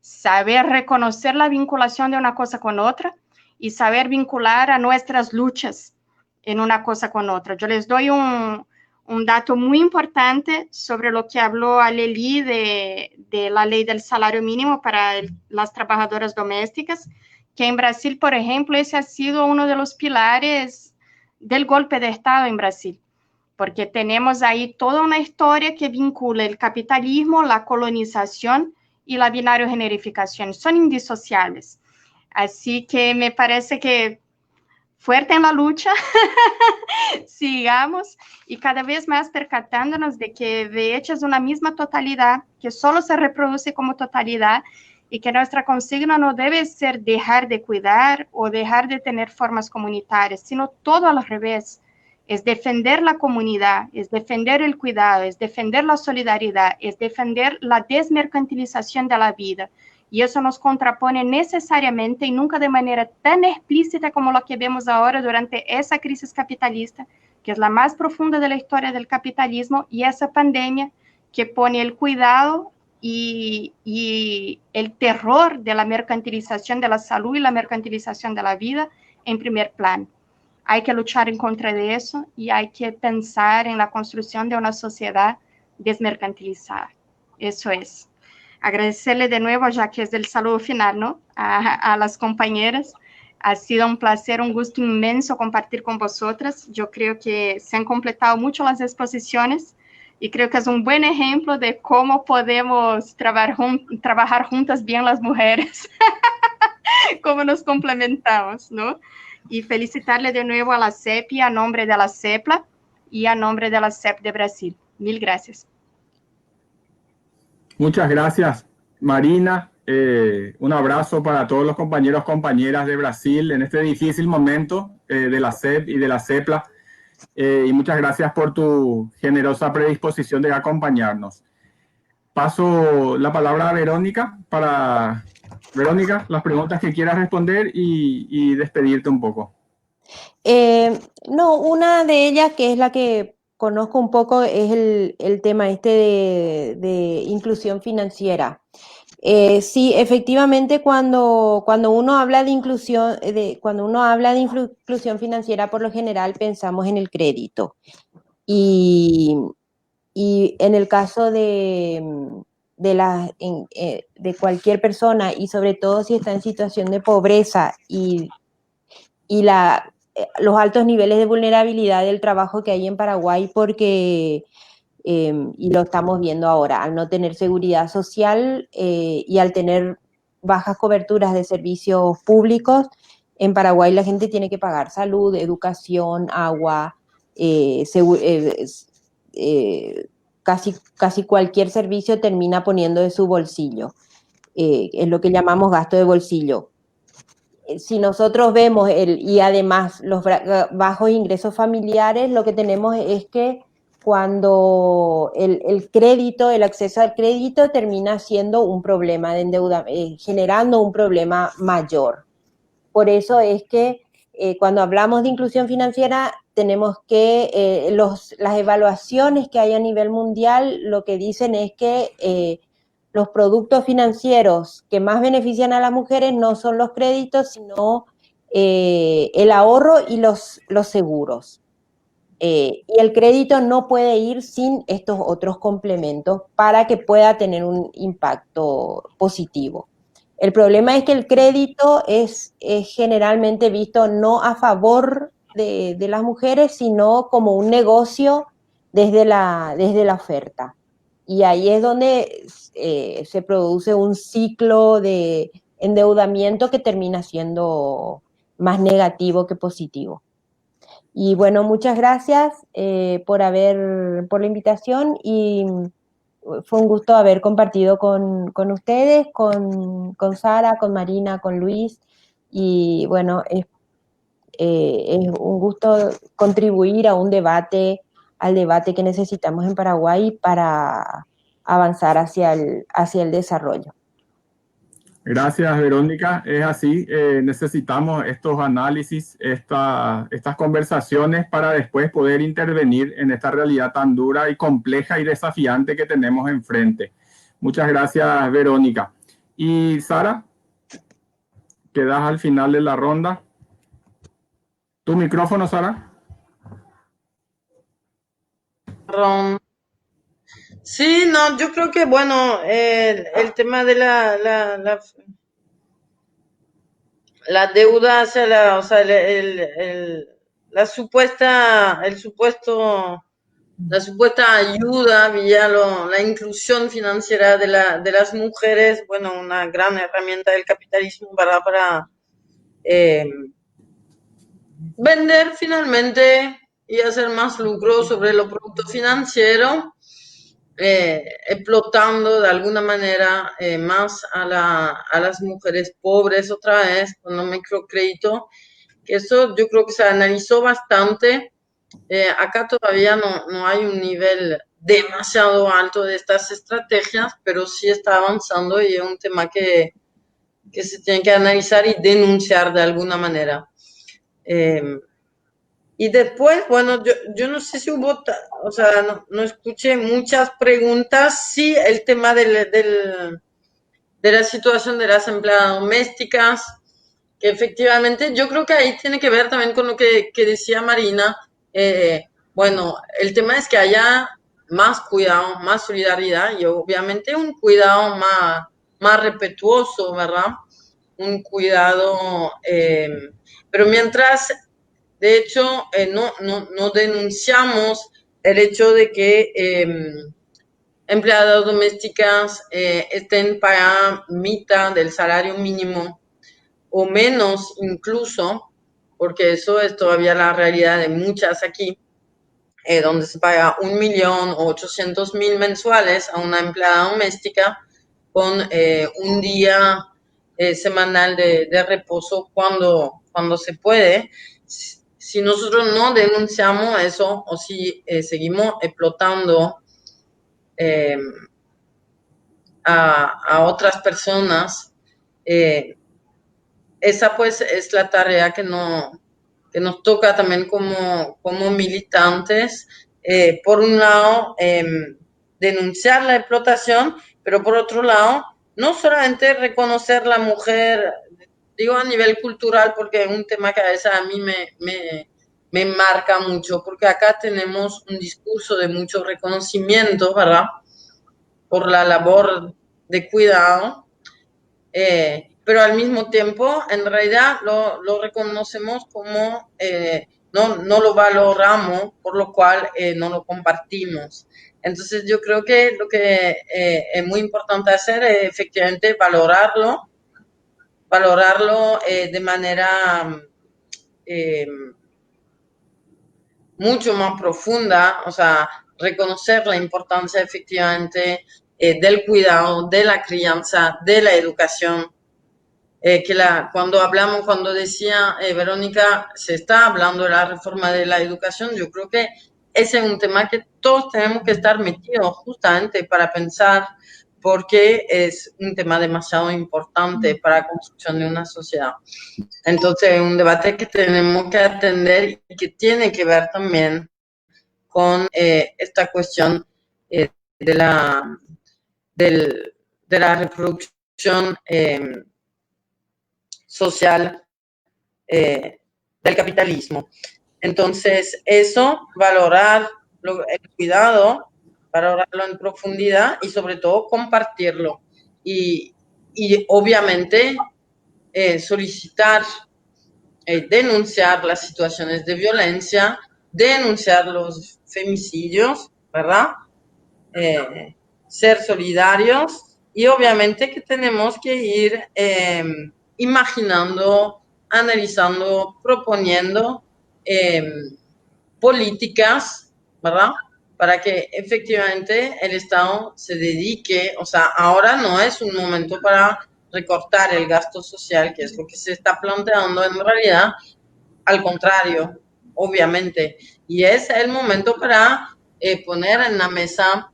saber reconocer la vinculación de una cosa con otra y saber vincular a nuestras luchas en una cosa con otra. Yo les doy un dato muy importante sobre lo que habló Aleli de la ley del salario mínimo para las trabajadoras domésticas, que en Brasil, por ejemplo, ese ha sido uno de los pilares del golpe de Estado en Brasil, porque tenemos ahí toda una historia que vincula el capitalismo, la colonización y la binario-generificación, son indisociables. Así que me parece que fuerte en la lucha, sigamos y cada vez más percatándonos de que de hecho es una misma totalidad, que solo se reproduce como totalidad y que nuestra consigna no debe ser dejar de cuidar o dejar de tener formas comunitarias, sino todo al revés, es defender la comunidad, es defender el cuidado, es defender la solidaridad, es defender la desmercantilización de la vida. Y eso nos contrapone necesariamente y nunca de manera tan explícita como lo que vemos ahora durante esa crisis capitalista, que es la más profunda de la historia del capitalismo, y esa pandemia que pone el cuidado y el terror de la mercantilización de la salud y la mercantilización de la vida en primer plano. Hay que luchar en contra de eso y hay que pensar en la construcción de una sociedad desmercantilizada. Eso es. Agradecerle de nuevo, ya que es el saludo final, ¿no? A las compañeras. Ha sido un placer, un gusto inmenso compartir con vosotras. Yo creo que se han completado mucho las exposiciones y creo que es un buen ejemplo de cómo podemos trabajar juntas bien las mujeres, cómo nos complementamos, ¿no? Y felicitarle de nuevo a la CEPI a nombre de la CEPLA y a nombre de la CEP de Brasil. Mil gracias. Muchas gracias, Marina. Un abrazo para todos los compañeros, compañeras de Brasil en este difícil momento de la CEP y de la CEPLA. Y muchas gracias por tu generosa predisposición de acompañarnos. Paso la palabra a Verónica para, Verónica, las preguntas que quieras responder y despedirte un poco. No, una de ellas, que es la que conozco un poco, es el tema este de inclusión financiera. Sí, efectivamente, cuando uno habla de inclusión, inclusión financiera, por lo general pensamos en el crédito. Y en el caso de cualquier persona, y sobre todo si está en situación de pobreza y los altos niveles de vulnerabilidad del trabajo que hay en Paraguay, porque, y lo estamos viendo ahora, al no tener seguridad social y al tener bajas coberturas de servicios públicos, en Paraguay la gente tiene que pagar salud, educación, agua, casi cualquier servicio termina poniendo de su bolsillo. Es lo que llamamos gasto de bolsillo. Si nosotros vemos y además los bajos ingresos familiares, lo que tenemos es que cuando el crédito, el acceso al crédito termina siendo un problema de endeudamiento, generando un problema mayor. Por eso es que cuando hablamos de inclusión financiera, tenemos que las evaluaciones que hay a nivel mundial lo que dicen es que los productos financieros que más benefician a las mujeres no son los créditos, sino el ahorro y los seguros. Y el crédito no puede ir sin estos otros complementos para que pueda tener un impacto positivo. El problema es que el crédito es generalmente visto no a favor de las mujeres, sino como un negocio desde la oferta. Y ahí es donde se produce un ciclo de endeudamiento que termina siendo más negativo que positivo. Y bueno, muchas gracias por la invitación, y fue un gusto haber compartido con ustedes, con Sara, con Marina, con Luis, y bueno, es un gusto contribuir a un debate, al debate que necesitamos en Paraguay para avanzar hacia el desarrollo. Gracias, Verónica. Es así, necesitamos estos análisis, estas conversaciones para después poder intervenir en esta realidad tan dura y compleja y desafiante que tenemos enfrente. Muchas gracias, Verónica. Y Sara, quedas al final de la ronda. ¿Tu micrófono, Sara? Sí, no, yo creo que, bueno, el tema de la deuda hacia la supuesta ayuda vía la inclusión financiera de las mujeres, bueno, una gran herramienta del capitalismo para vender finalmente y hacer más lucro sobre los productos financieros, explotando de alguna manera más a las mujeres pobres otra vez con los microcréditos, que eso yo creo que se analizó bastante Acá todavía no hay un nivel demasiado alto de estas estrategias, pero sí está avanzando y es un tema que se tiene que analizar y denunciar de alguna manera. Y después, bueno, yo no sé si hubo, o sea, no escuché muchas preguntas. Sí, el tema de la situación de las empleadas domésticas, que efectivamente yo creo que ahí tiene que ver también con lo que decía Marina. Bueno, el tema es que haya más cuidado, más solidaridad y obviamente un cuidado más respetuoso, ¿verdad? Un cuidado, pero mientras, de hecho, no denunciamos el hecho de que empleadas domésticas estén pagando mitad del salario mínimo o menos incluso, porque eso es todavía la realidad de muchas aquí, donde se paga 1.800.000 mensuales a una empleada doméstica con un día semanal de reposo cuando se puede. Si nosotros no denunciamos eso o si seguimos explotando eh, a otras personas, esa pues es la tarea que nos toca también como militantes. Por un lado, denunciar la explotación, pero por otro lado, no solamente reconocer la mujer, digo a nivel cultural, porque es un tema que a veces a mí me marca mucho, porque acá tenemos un discurso de mucho reconocimiento, ¿verdad? Por la labor de cuidado, pero al mismo tiempo, en realidad, lo reconocemos como no lo valoramos, por lo cual no lo compartimos. Entonces, yo creo que lo que es muy importante hacer es efectivamente valorarlo de manera eh, mucho más profunda, o sea, reconocer la importancia efectivamente del cuidado, de la crianza, de la educación. Cuando decía Verónica, se está hablando de la reforma de la educación, yo creo que ese es un tema que todos tenemos que estar metidos justamente para pensar, porque es un tema demasiado importante para la construcción de una sociedad. Entonces, es un debate que tenemos que atender y que tiene que ver también con esta cuestión de la, de la reproducción social del capitalismo. Entonces, eso, valorar el cuidado, valorarlo en profundidad y sobre todo compartirlo. Y obviamente solicitar, denunciar las situaciones de violencia, denunciar los femicidios, ¿verdad? Ser solidarios y obviamente que tenemos que ir imaginando, analizando, proponiendo políticas, ¿verdad? Para que efectivamente el Estado se dedique, o sea, ahora no es un momento para recortar el gasto social, que es lo que se está planteando en realidad, al contrario, obviamente, y es el momento para poner en la mesa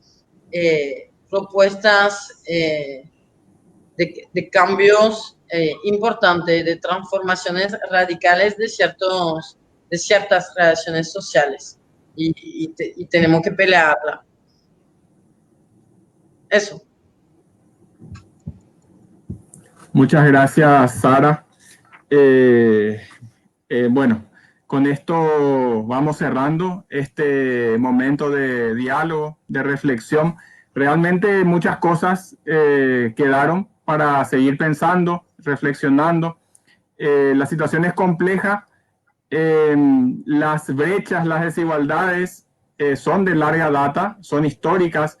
propuestas de cambios importantes, de transformaciones radicales de ciertas relaciones sociales y tenemos que pelearla. Eso. Muchas gracias, Sara. Bueno, con esto vamos cerrando este momento de diálogo, de reflexión. Realmente muchas cosas quedaron para seguir pensando, reflexionando. La situación es compleja. Las brechas, las desigualdades son de larga data, son históricas.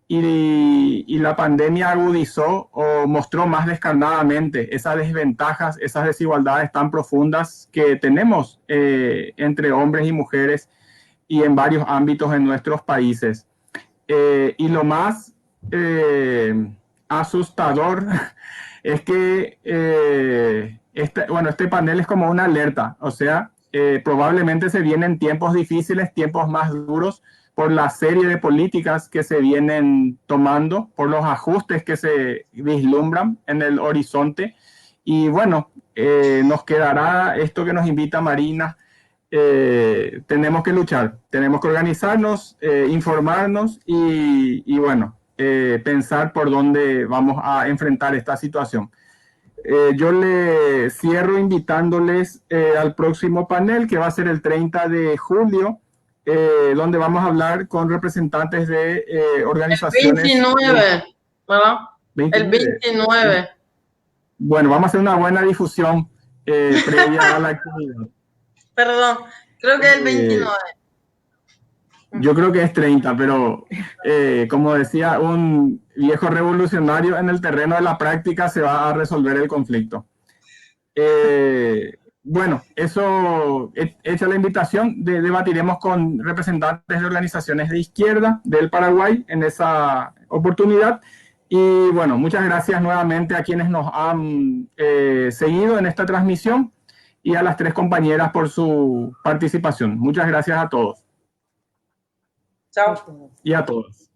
Y la pandemia agudizó o mostró más descarnadamente esas desventajas, esas desigualdades tan profundas que tenemos entre hombres y mujeres y en varios ámbitos en nuestros países. Y lo más asustador es que este panel es como una alerta, o sea, probablemente se vienen tiempos difíciles, tiempos más duros por la serie de políticas que se vienen tomando, por los ajustes que se vislumbran en el horizonte. Y bueno, nos quedará esto que nos invita Marina. Tenemos que luchar, tenemos que organizarnos, informarnos y bueno, pensar por dónde vamos a enfrentar esta situación. Yo le cierro invitándoles al próximo panel, que va a ser el 30 de julio, donde vamos a hablar con representantes de organizaciones. El 29, ¿verdad? 29. El 29. Bueno, vamos a hacer una buena difusión previa a la actividad. Perdón, creo que es el 29. Yo creo que es 30, pero como decía un viejo revolucionario, en el terreno de la práctica se va a resolver el conflicto. Bueno, eso, hecha la invitación, debatiremos con representantes de organizaciones de izquierda del Paraguay en esa oportunidad. Y bueno, muchas gracias nuevamente a quienes nos han seguido en esta transmisión y a las 3 compañeras por su participación. Muchas gracias a todos. Chao. Y a todos.